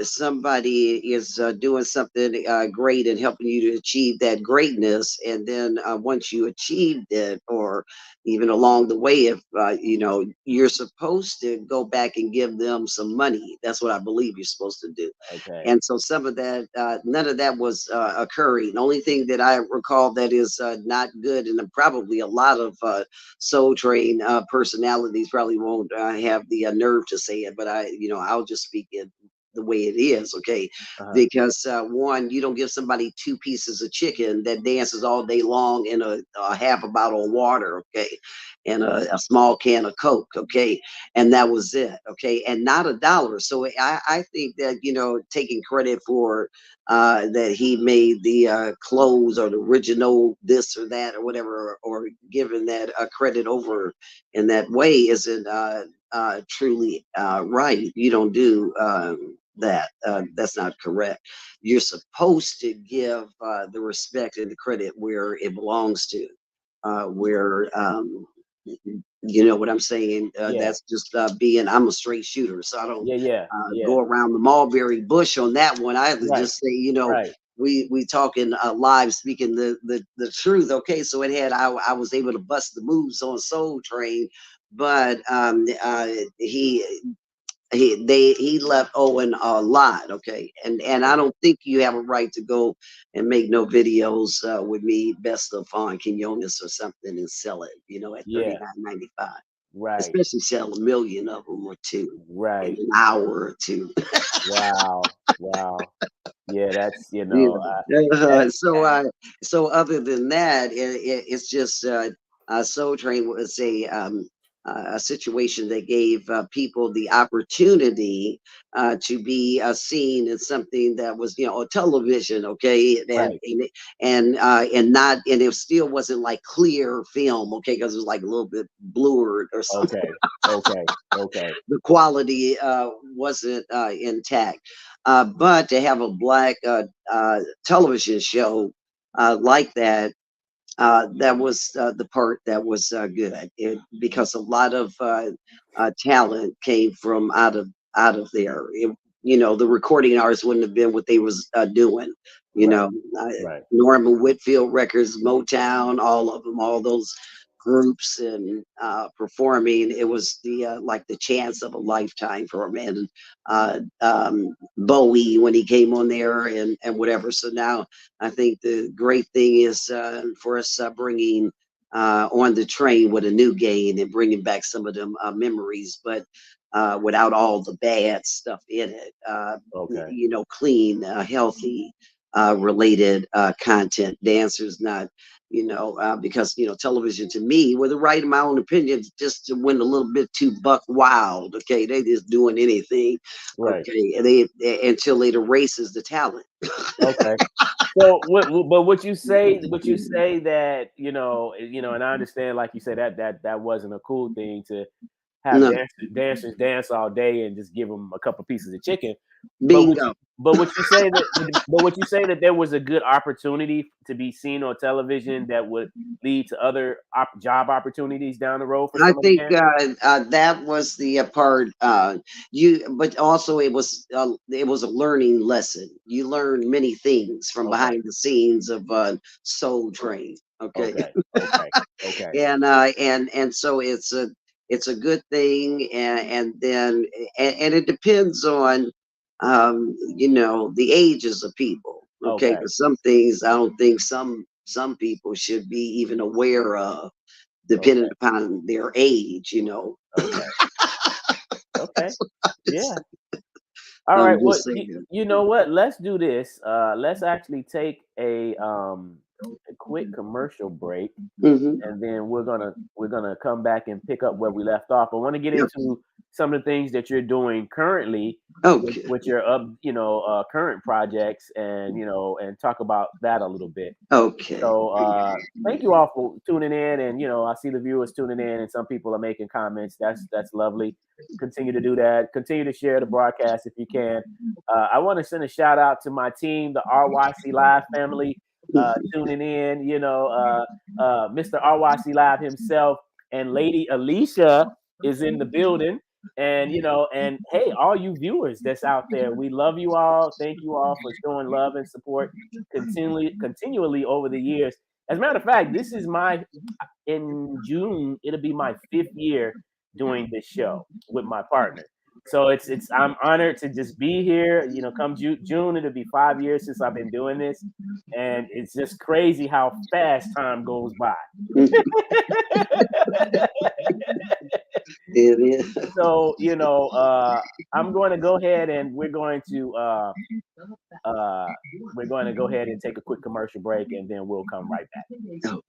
somebody is doing something great and helping you to achieve that greatness, and then once you achieved it, or even along the way, if you're supposed to go back and give them some money. That's what I believe you're supposed to do. Okay. And so some of that, none of that was occurring. The only thing that I recall that is not good, and probably a lot of Soul Train personalities probably won't have the nerve to say it, but I'll just speak it the way it is, okay? Because one, you don't give somebody 2 pieces of chicken that dances all day long in a half a bottle of water, okay, and a small can of Coke, okay, and that was it, okay, and not $1. So I think that, you know, taking credit for that he made the clothes or the original this or that or whatever, or giving that credit over in that way isn't truly right. You don't do that. That's not correct. You're supposed to give the respect and the credit where it belongs to, where you know what I'm saying? That's just I'm a straight shooter, so I don't go around the mulberry bush on that one. I just say, you know, we talking live, speaking the truth. Okay, so it had I was able to bust the moves on Soul Train, but he left Owen a lot, okay, and I don't think you have a right to go and make no videos with me, best of Fawn, Quinones or something, and sell it, you know, at $39.95, right? Especially sell 1 million of them or 2, right, in an hour or 2. wow, yeah, that's, you know, So other than that, it's just Soul Train was a situation that gave people the opportunity to be seen in something that was, you know, a television, okay, and not, and it still wasn't like clear film, okay, because it was like a little bit blurred or something. Okay. The quality wasn't intact, but to have a black television show like that. That was the part that was good, because a lot of talent came from out of there. You know, the recording artists wouldn't have been what they was doing. You know, Norman Whitfield Records, Motown, all of them, all those groups and performing. It was the like the chance of a lifetime for him, and Bowie when he came on there, and whatever. So now I think the great thing is for us bringing on the train with a new gain and bringing back some of them memories, but without all the bad stuff in it. You know, clean, healthy, related content. Dancers, not, you know, because, you know, television to me, with the right, in my own opinion, just went a little bit too buck wild. Okay, they just doing anything. Okay, and they until it erases the talent. Okay. So, but would you say that, you know, and I understand, like you said, that wasn't a cool thing to have dancers dance all day and just give them a couple pieces of chicken. Bingo. But would you say that there was a good opportunity to be seen on television that would lead to other job opportunities down the road? For I think that was the part. But also it was a learning lesson. You learn many things from behind the scenes of Soul Train. Okay. And so it's a good thing, and then it depends on you know, the ages of people. Okay, because some things I don't think some people should be even aware of, depending upon their age, you know. Okay. Yeah. All right. Well, you know what? Let's do this. Let's actually take a quick commercial break, and then we're gonna come back and pick up where we left off. I want to get into some of the things that you're doing currently with your current projects, and and talk about that a little bit. So thank you all for tuning in, and I see the viewers tuning in, and some people are making comments. That's lovely. Continue to do that. Continue to share the broadcast if you can. I want to send a shout out to my team, the RYC Live family, tuning in. Mr. RYC Live himself and Lady Alicia is in the building. And and hey, all you viewers that's out there, we love you all. Thank you all for showing love and support continually over the years. As a matter of fact, this is in June, it'll be my 5th year doing this show with my partner. So I'm honored to just be here. Come June, it'll be 5 years since I've been doing this, and it's just crazy how fast time goes by. It is. So, I'm going to go ahead and we're going to go ahead and take a quick commercial break, and then we'll come right back. Okay.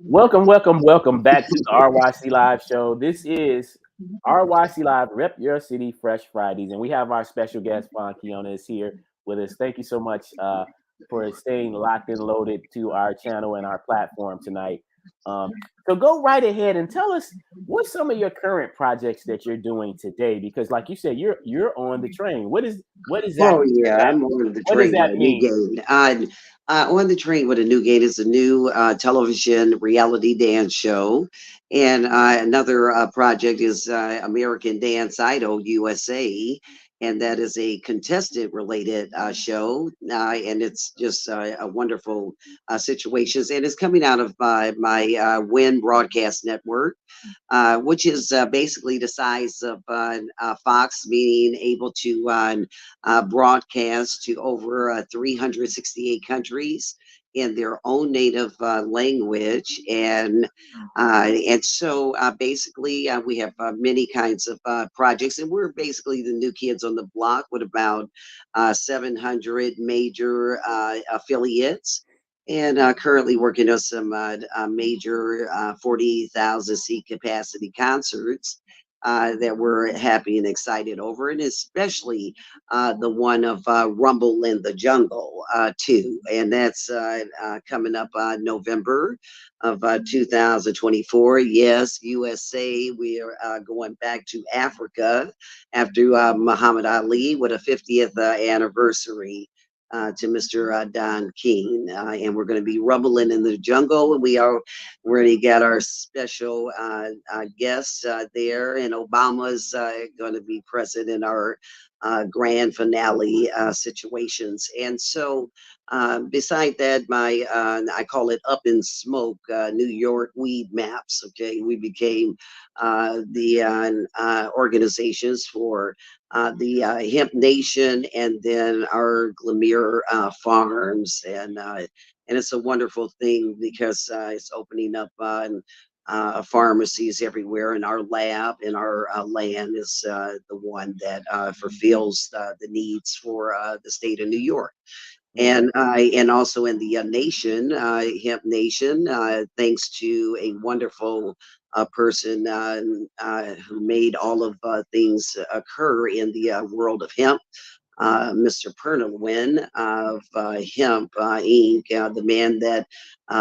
Welcome back to the RYC Live Show. This is RYC Live, Rep Your City Fresh Fridays, and we have our special guest, Fawn Quinones, here with us. Thank you so much for staying locked and loaded to our channel and our platform tonight. So go right ahead and tell us what's some of your current projects that you're doing today, because like you said, you're on the train. What is that? Oh yeah, I'm on the What does train with that a new mean? game. On the train with a new game is a new television reality dance show, and another project is American Dance Idol USA, and that is a contestant related show, and it's just a wonderful situations, and it's coming out of my Win Broadcast Network, which is basically the size of Fox, meaning able to broadcast to over 368 countries in their own native language, and so basically we have many kinds of projects, and we're basically the new kids on the block with about 700 major affiliates, and currently working on some major 40,000 seat capacity concerts that we're happy and excited over, and especially the one of Rumble in the Jungle too, and that's coming up November of 2024. Yes, USA. We are going back to Africa after Muhammad Ali with a 50th anniversary to Mr. Don King, and we're going to be rumbling in the jungle. And we already got our special guests there, and Obama's going to be present in our grand finale situations. And so, beside that, my I call it Up in Smoke, New York Weed Maps. Okay, we became the organizations for the Hemp Nation, and then our Glamere Farms, and it's a wonderful thing because it's opening up pharmacies everywhere, and our lab and our land is the one that fulfills the needs for the state of New York. And also in the nation, Hemp Nation, thanks to a wonderful person who made all of things occur in the world of hemp. Mr. Pernowin of Hemp Inc., the man that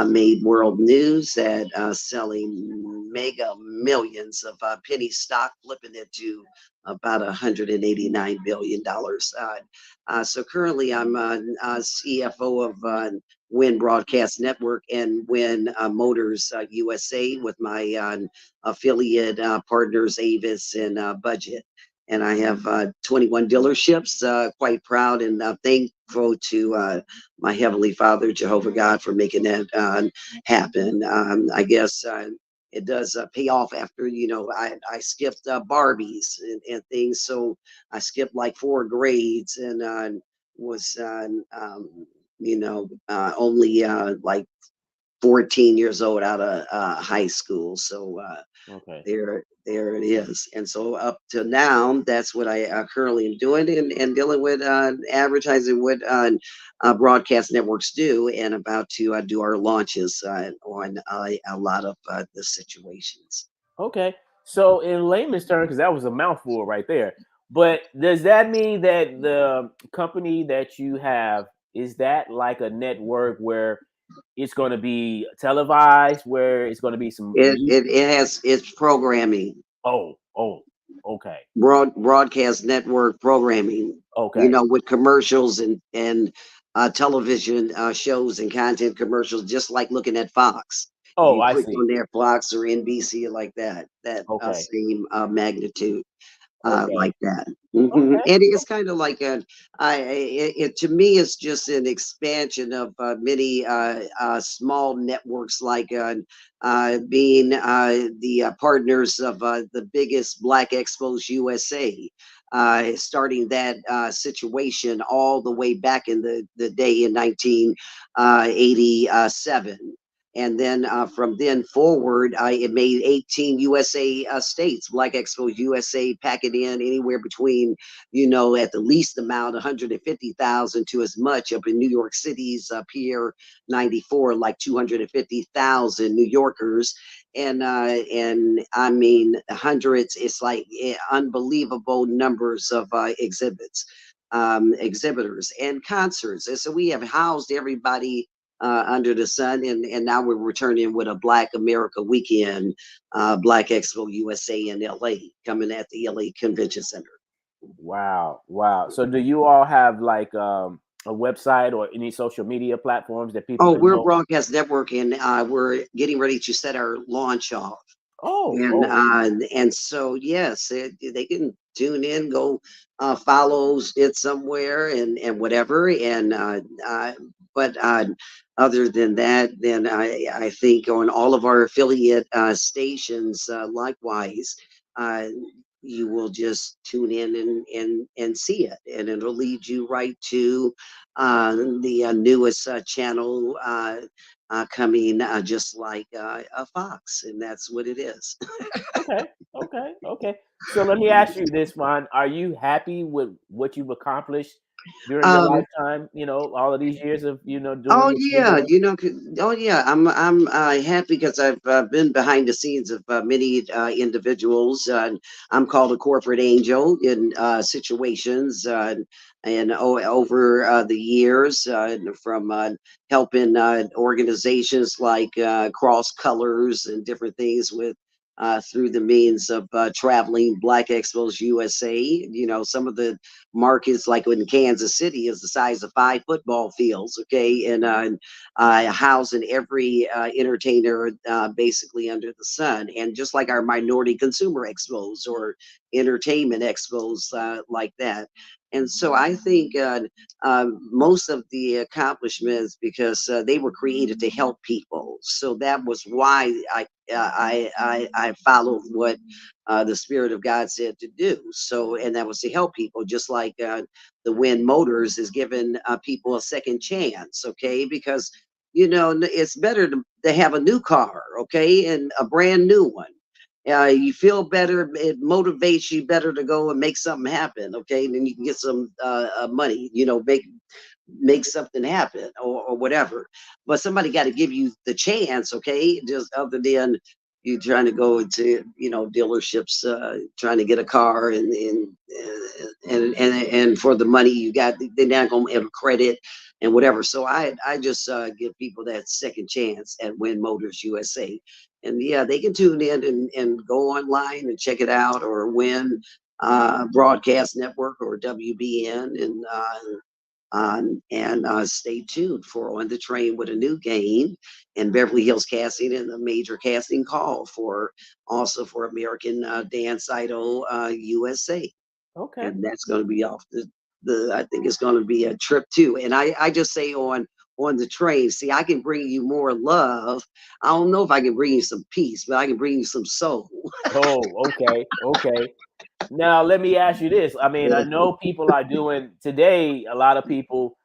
made world news at selling mega millions of penny stock, flipping it to about $189 billion. So currently, I'm CFO of Win Broadcast Network and Win Motors USA with my affiliate partners, Avis and Budget. And I have 21 dealerships. Quite proud and thankful to my Heavenly Father, Jehovah God, for making that happen. I guess it does pay off after, I skipped Barbies and things. So I skipped like 4 grades and was, only like 14 years old out of high school. So Okay. there it is. And so up to now, that's what I currently am doing and dealing with advertising what broadcast networks do, and about to do our launches on a lot of the situations. Okay. So in layman's terms, because that was a mouthful right there, but does that mean that the company that you have, is that like a network where it's going to be televised, where it's going to be some It has its programming, oh, okay. broadcast network programming, Okay. with commercials and television shows and content commercials, just like looking at Fox. Oh, You I click see. on their Fox or NBC like that Okay. same magnitude. Okay. Like that. And Okay. it's kind of like it to me, it's just an expansion of many small networks, like being the partners of the biggest Black Expos USA. Starting that situation all the way back in the day in 1987. And then from then forward, it made 18 USA states, Black Expo USA, packing in anywhere between, at the least amount, 150,000 to as much up in New York City's Pier 94, like 250,000 New Yorkers. And I mean, hundreds, it's like unbelievable numbers of exhibitors and concerts. And so we have housed everybody under the sun, and now we're returning with a Black America weekend, Black Expo USA in LA, coming at the LA Convention Center. Wow. Wow. So do you all have like a website or any social media platforms that people Oh, can we're a go? broadcast network, and we're getting ready to set our launch off. Oh, oh, And so yes, they can tune in, go follow it somewhere, and whatever. And but other than that, then I think on all of our affiliate stations, likewise, uh, you will just tune in and see it, and it'll lead you right to the newest channel. Coming just like a fox, and that's what it is. okay. Okay. Okay. So let me ask you this, Fawn. Are you happy with what you've accomplished during your um, lifetime? All of these years of doing oh what you've been yeah, doing. oh yeah, I'm happy because I've been behind the scenes of many individuals. I'm called a corporate angel in situations, and over the years, from helping organizations like Cross Colors and different things with. Through the means of traveling Black Expos USA, some of the markets, like in Kansas City, is the size of 5 football fields. Okay, and housing every entertainer basically under the sun, and just like our minority consumer expos or entertainment expos, like that. And so I think most of the accomplishments, because they were created to help people. So that was why I followed what the Spirit of God said to do. So, and that was to help people, just like the Win Motors is giving people a second chance. Okay, because it's better to have a new car, okay, and a brand new one. You feel better. It motivates you better to go and make something happen. Okay, and then you can get some money. Make something happen, or whatever. But somebody got to give you the chance. Okay, just other than you trying to go into, dealerships, trying to get a car, and for the money you got, they're not going to have credit and whatever. So I just give people that second chance at Win Motors USA. And yeah, they can tune in and go online and check it out, or Win Broadcast Network or WBN, and stay tuned for On the Train with a New Game and Beverly Hills Casting, and a major casting call also for American Dance Idol USA. Okay. And that's going to be off I think it's going to be a trip too. And I just say on the train, see, I can bring you more love. I don't know if I can bring you some peace, but I can bring you some soul. Oh, okay. Okay. Now, let me ask you this. I mean, I know people are doing today, a lot of people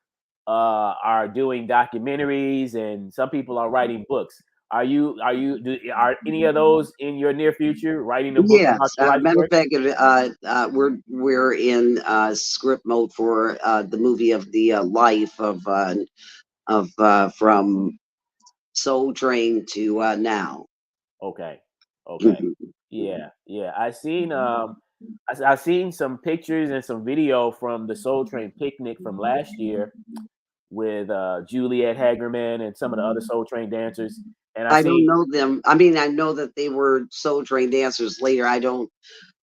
are doing documentaries, and some people are writing books. Are any of those in your near future, writing a book Yes, about your life matter of story? fact, we're in script mode for the movie of the life of from Soul Train to now. Okay. Okay. Yeah. Yeah. I seen some pictures and some video from the Soul Train picnic from last year with Juliet Hagerman and some of the other Soul Train dancers. And I I don't seen know them. I mean, I know that they were Soul Train dancers later. I don't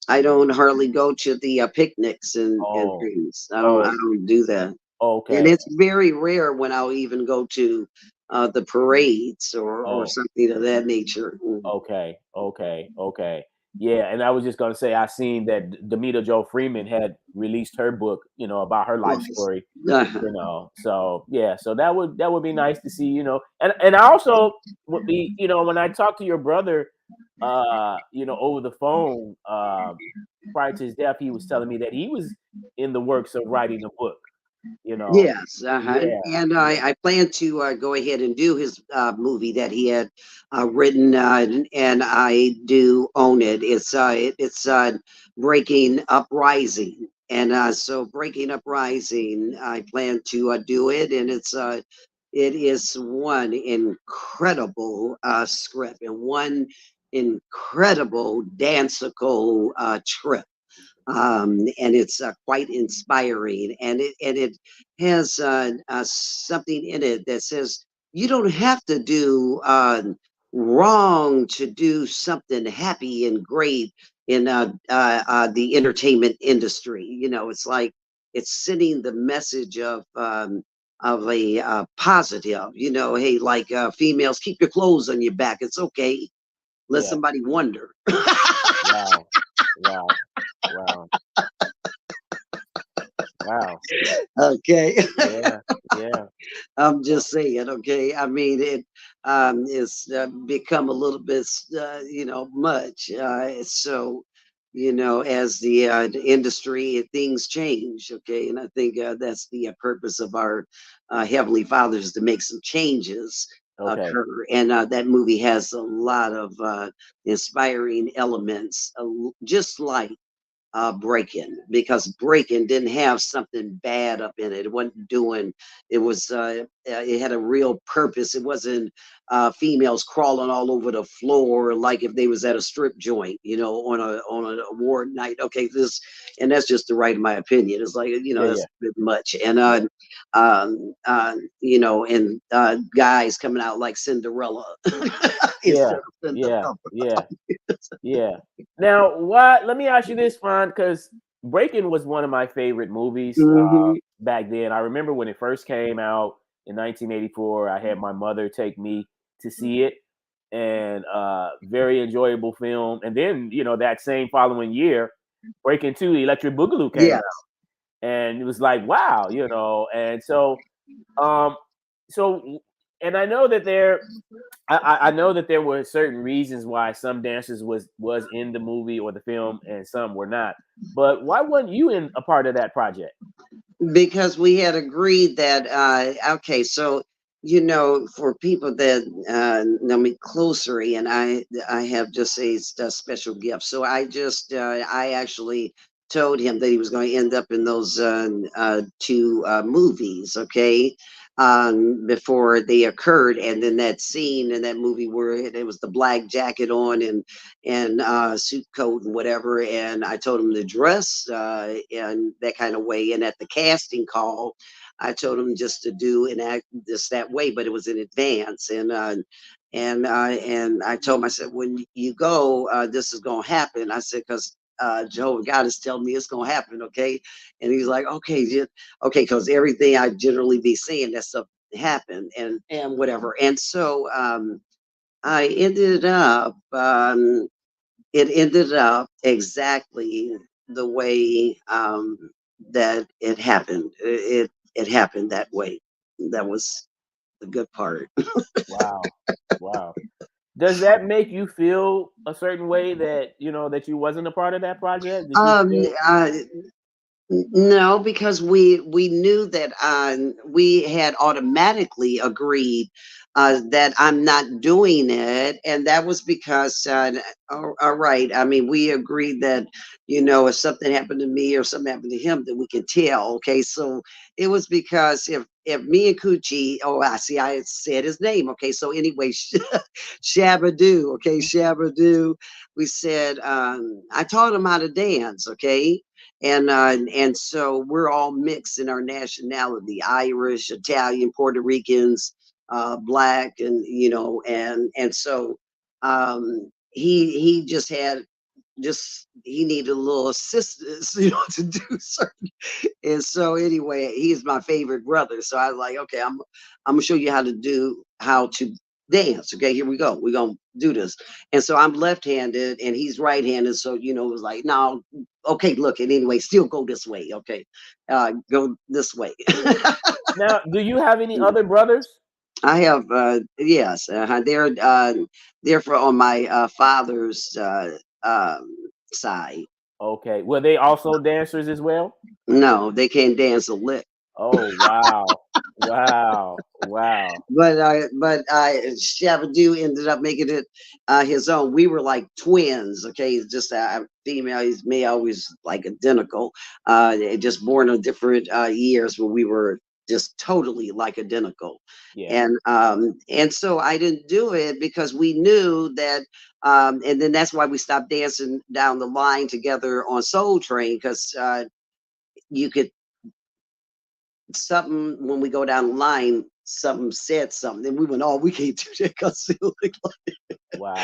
hardly go to the picnics and oh things. I oh don't do that. And okay. it's very rare when I'll even go to the parades or Oh, something of that nature. okay, okay, okay. Yeah, and I was just gonna say I seen that Demita Jo Freeman had released her book, about her life Nice. story. So yeah, so that would be nice to see, and I also would be, when I talked to your brother, over the phone, prior to his death, he was telling me that he was in the works of writing a book. Yes, Yeah, and yeah, I plan to go ahead and do his movie that he had written, and I do own it. It's Breaking Uprising, and so Breaking Uprising, I plan to do it, and it is one incredible script and one incredible danceical trip, and it's quite inspiring, and it has something in it that says you don't have to do wrong to do something happy and great in the entertainment industry. It's like it's sending the message of a positive. Hey, like females, keep your clothes on your back. It's okay. Let yeah. somebody wonder. Wow, wow, wow, wow. Okay. Yeah, yeah, I'm just saying, okay. I mean, it's become a little bit, much. So, as the industry, things change, okay. And I think that's the purpose of our Heavenly Fathers, to make some changes okay. occur. And that movie has a lot of inspiring elements, just like Breaking, because Breaking didn't have something bad up in it. It wasn't doing. It was. It had a real purpose. It wasn't females crawling all over the floor like if they was at a strip joint, on an award night. Okay, and that's just the right of my opinion. It's like Yeah, that's yeah, a bit much, and and guys coming out like Cinderella yeah, instead of yeah, Cinderella. yeah, yeah. Now, what? Let me ask you this, Ron, because Breaking was one of my favorite movies Hmm. back then. I remember when it first came out in 1984. I had my mother take me to see it, and very enjoyable film. And then, that same following year, Breaking Two, Electric Boogaloo came Yes. out, and it was like, wow, And um, so, and I know that I know that there were certain reasons why some dancers was in the movie or the film and some were not. But why weren't you in a part of that project? Because we had agreed that okay, so for people that know me closer, and I have just a special gift, so I actually told him that he was going to end up in those two movies, okay, before they occurred. And then that scene in that movie where it was the black jacket on and suit coat and whatever. And I told him to dress in that kind of way. And at the casting call, I told him just to do and act just that way, but it was in advance. And I told him, I said, when you go, this is going to happen. I said, because Jehovah God is telling me it's going to happen. Okay. And he's like, okay, okay. Because everything I generally be saying, that stuff happened and whatever. And so I ended up, it ended up exactly the way that it happened. It happened that way. That was the good part. Wow. Wow. Does that make you feel a certain way that, that you wasn't a part of that project? No, because we knew that we had automatically agreed that I'm not doing it, and that was because all right. I mean, we agreed that if something happened to me or something happened to him, that we could tell. Okay, so it was because if me and Coochie, I said his name. Okay, so anyway, Shabadoo. Okay, Shabadoo. We said I taught him how to dance. Okay. And so we're all mixed in our nationality: Irish, Italian, Puerto Ricans, black, and and so he just had he needed a little assistance, to do certain. And so anyway, he's my favorite brother. So I was like, okay, I'm gonna show you how to dance. Okay, here we go. We're gonna do this. And so I'm left-handed and he's right-handed. So it was like, no, okay, look, and anyway, still go this way. Okay, go this way. Now, do you have any other brothers? I have, yes, they're on my father's side. Okay, were they also dancers as well? No, they can't dance a lick. Oh wow, wow, wow! But Shabadoo ended up making it his own. We were like twins. Okay, it's just female. He's male. Always like identical. Just born on different years, but we were just totally like identical. Yeah. And so I didn't do it because we knew that. And then that's why we stopped dancing down the line together on Soul Train, because you could something when we go down the line, something said something, and we went, "Oh, we can't do that because it look like wow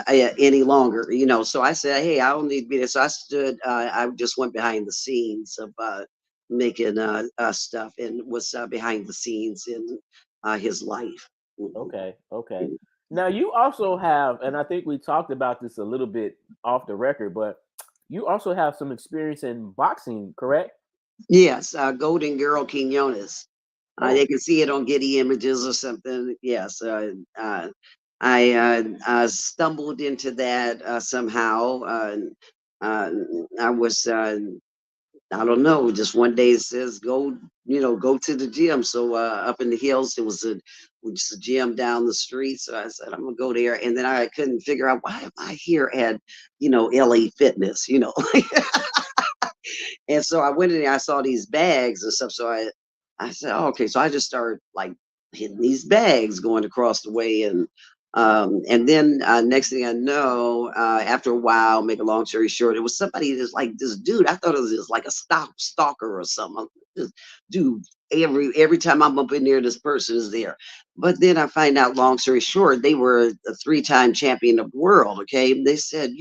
any longer." So I said, "Hey, I don't need to be there." So I stood. I just went behind the scenes of making stuff, and was behind the scenes in his life. Okay. Now you also have, and I think we talked about this a little bit off the record, but you also have some experience in boxing, correct? Yes, Golden Girl Quinones. Oh. They can see it on Getty Images or something. Yes, I stumbled into that somehow. I was, I don't know, just one day it says go to the gym. So up in the hills, there was just a gym down the street. So I said, I'm gonna go there, and then I couldn't figure out, why am I here at LA Fitness, And so I went in there, I saw these bags and stuff. So I said, oh, okay. So I just started like hitting these bags going across the way. And then next thing I know, after a while, make a long story short, it was somebody that's like this dude. I thought it was just like a stalker or something. This dude, every time I'm up in there, this person is there. But then I find out, long story short, they were a 3-time champion of the world. Okay. They said,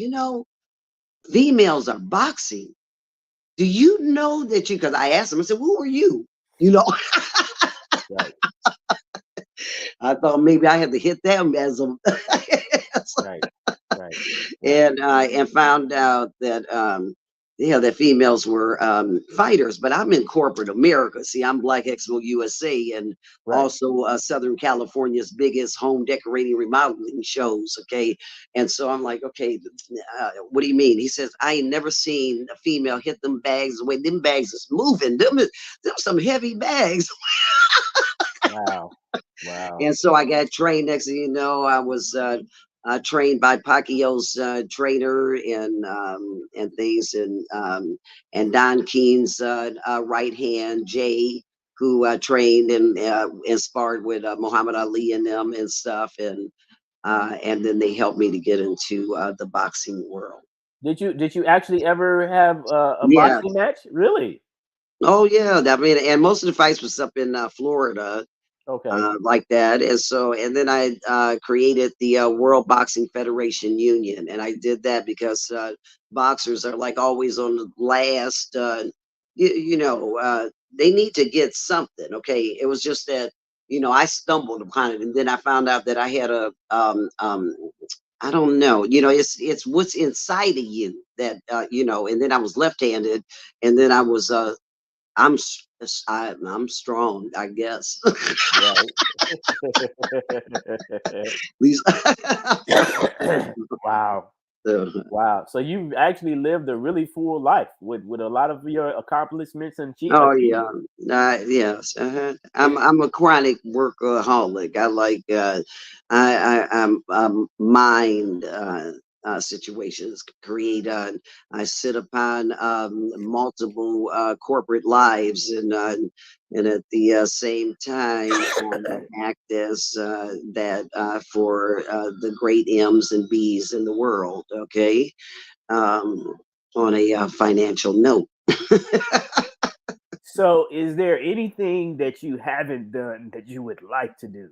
females are boxing. Do you know that because I asked them, I said, who are you? Right. I thought maybe I had to hit them as a right. And found out that that females were fighters, but I'm in corporate America. See, I'm Black Expo USA, and also Southern California's biggest home decorating remodeling shows. Okay, and so I'm like, okay, what do you mean? He says, I ain't never seen a female hit them bags the way them bags is moving. Them some heavy bags. Wow. And so I got trained. Next thing you know, I was trained by Pacquiao's trainer and things, and Don Keene's right hand, Jay, who trained and sparred with Muhammad Ali and them and stuff, and then they helped me to get into the boxing world. Did you actually ever have a Yeah. boxing match? Really? Oh yeah, I mean, and most of the fights was up in Florida. Okay. Like that. And then I created the World Boxing Federation Union, and I did that because boxers are like always on the last. They need to get something. Okay, it was just that I stumbled upon it, and then I found out that I had a I don't know. It's what's inside of you that And then I was left-handed, and then I was I'm strong, I guess. Right. Wow. Wow. So you actually lived a really full life with a lot of your accomplishments and Oh achievements. yeah, yes. I'm a chronic workaholic. I like I'm mind situations create. I sit upon multiple corporate lives, and at the same time act as that for the great M's and B's in the world. Okay, on a financial note. So is there anything that you haven't done that you would like to do?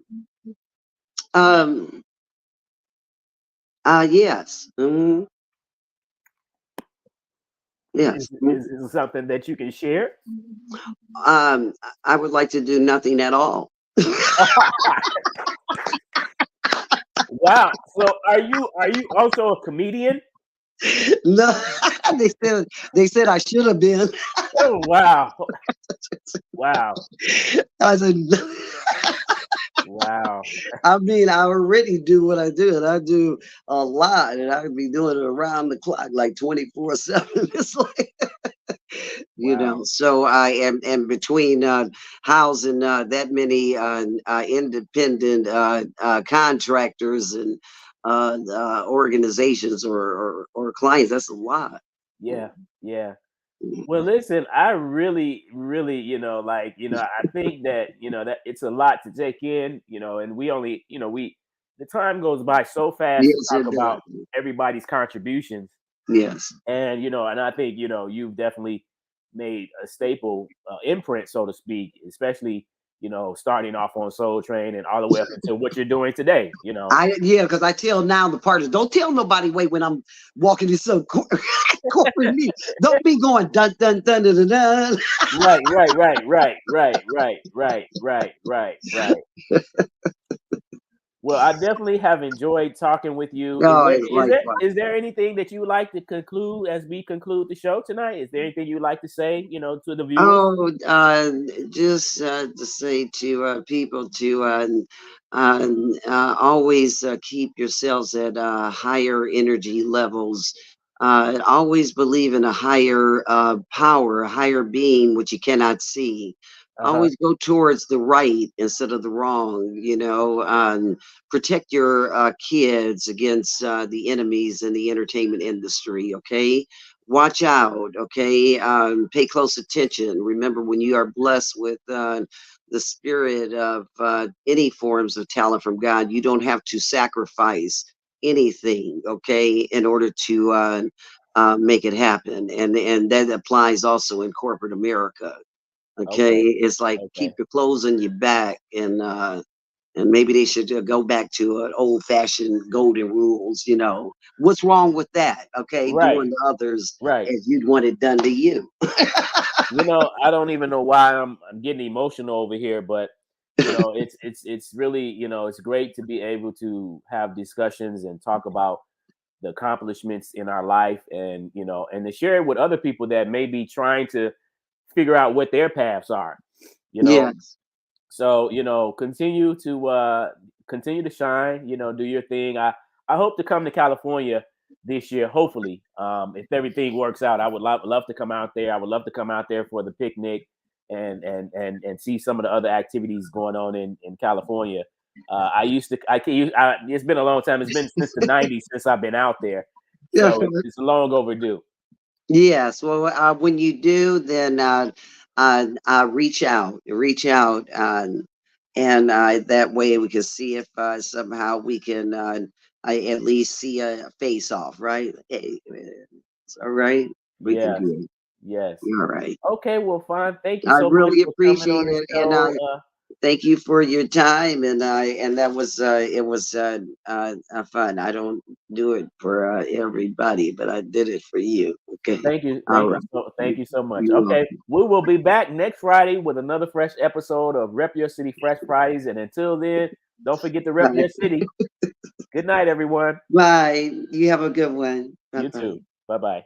Yes. Mm-hmm. Yes. Is it something that you can share? I would like to do nothing at all. Wow. So are you also a comedian? No, they said I should have been. Oh wow. Wow. I said wow. I mean, I already do what I do, and I do a lot, and I could be doing it around the clock, like 24/7. It's like, so I am, and between housing that many independent contractors and organizations or clients, that's a lot. Yeah. Well, listen, I really, I think that, that it's a lot to take in, and we only, the time goes by so fast Yes, to talk about everybody's contributions. Yes. And, and I think, you've definitely made a staple imprint, so to speak, especially, starting off on Soul Train and all the way up until what you're doing today, because I tell now the partners, don't tell nobody wait when I'm walking in some corporate meeting. Don't be going dun dun dun dun dun dun. Right. Well, I definitely have enjoyed talking with you. Is there anything that you would like to conclude as we conclude the show tonight? Is there anything you'd like to say, to the viewers? Oh, just to say to people to always keep yourselves at higher energy levels. Always believe in a higher power, a higher being, which you cannot see. Always go towards the right instead of the wrong, protect your kids against the enemies in the entertainment industry, okay? Watch out, okay? Pay close attention. Remember, when you are blessed with the spirit of any forms of talent from God, you don't have to sacrifice anything, okay, in order to make it happen. And that applies also in corporate America. Okay, it's like keep your clothes on your back, and maybe they should go back to an old-fashioned golden rules. What's wrong with that? Okay, doing to others as you'd want it done to you. I don't even know why I'm getting emotional over here, but it's really it's great to be able to have discussions and talk about the accomplishments in our life, and and to share it with other people that may be trying to figure out what their paths are. Yes. So continue to shine. Do your thing. I hope to come to California this year. Hopefully, if everything works out, I would love to come out there. I would love to come out there for the picnic and see some of the other activities going on in California. It's been a long time. It's been since the 90s since I've been out there. So it's long overdue. Yes. Well, when you do, then reach out, and that way we can see if somehow we can at least see a face off, right? It's all right. We can do it. Yes. All right. Okay. Well, fine. Thank you I so really much for appreciate coming on the it, show. and thank you for your time, and that was it was fun. I don't do it for everybody, but I did it for you. Okay. Thank you. All right. Thank you so much. You're Okay. welcome. We will be back next Friday with another fresh episode of Rep Your City Fresh Fridays. And until then, don't forget to rep your city. Good night, everyone. Bye. You have a good one. You too. Bye-bye.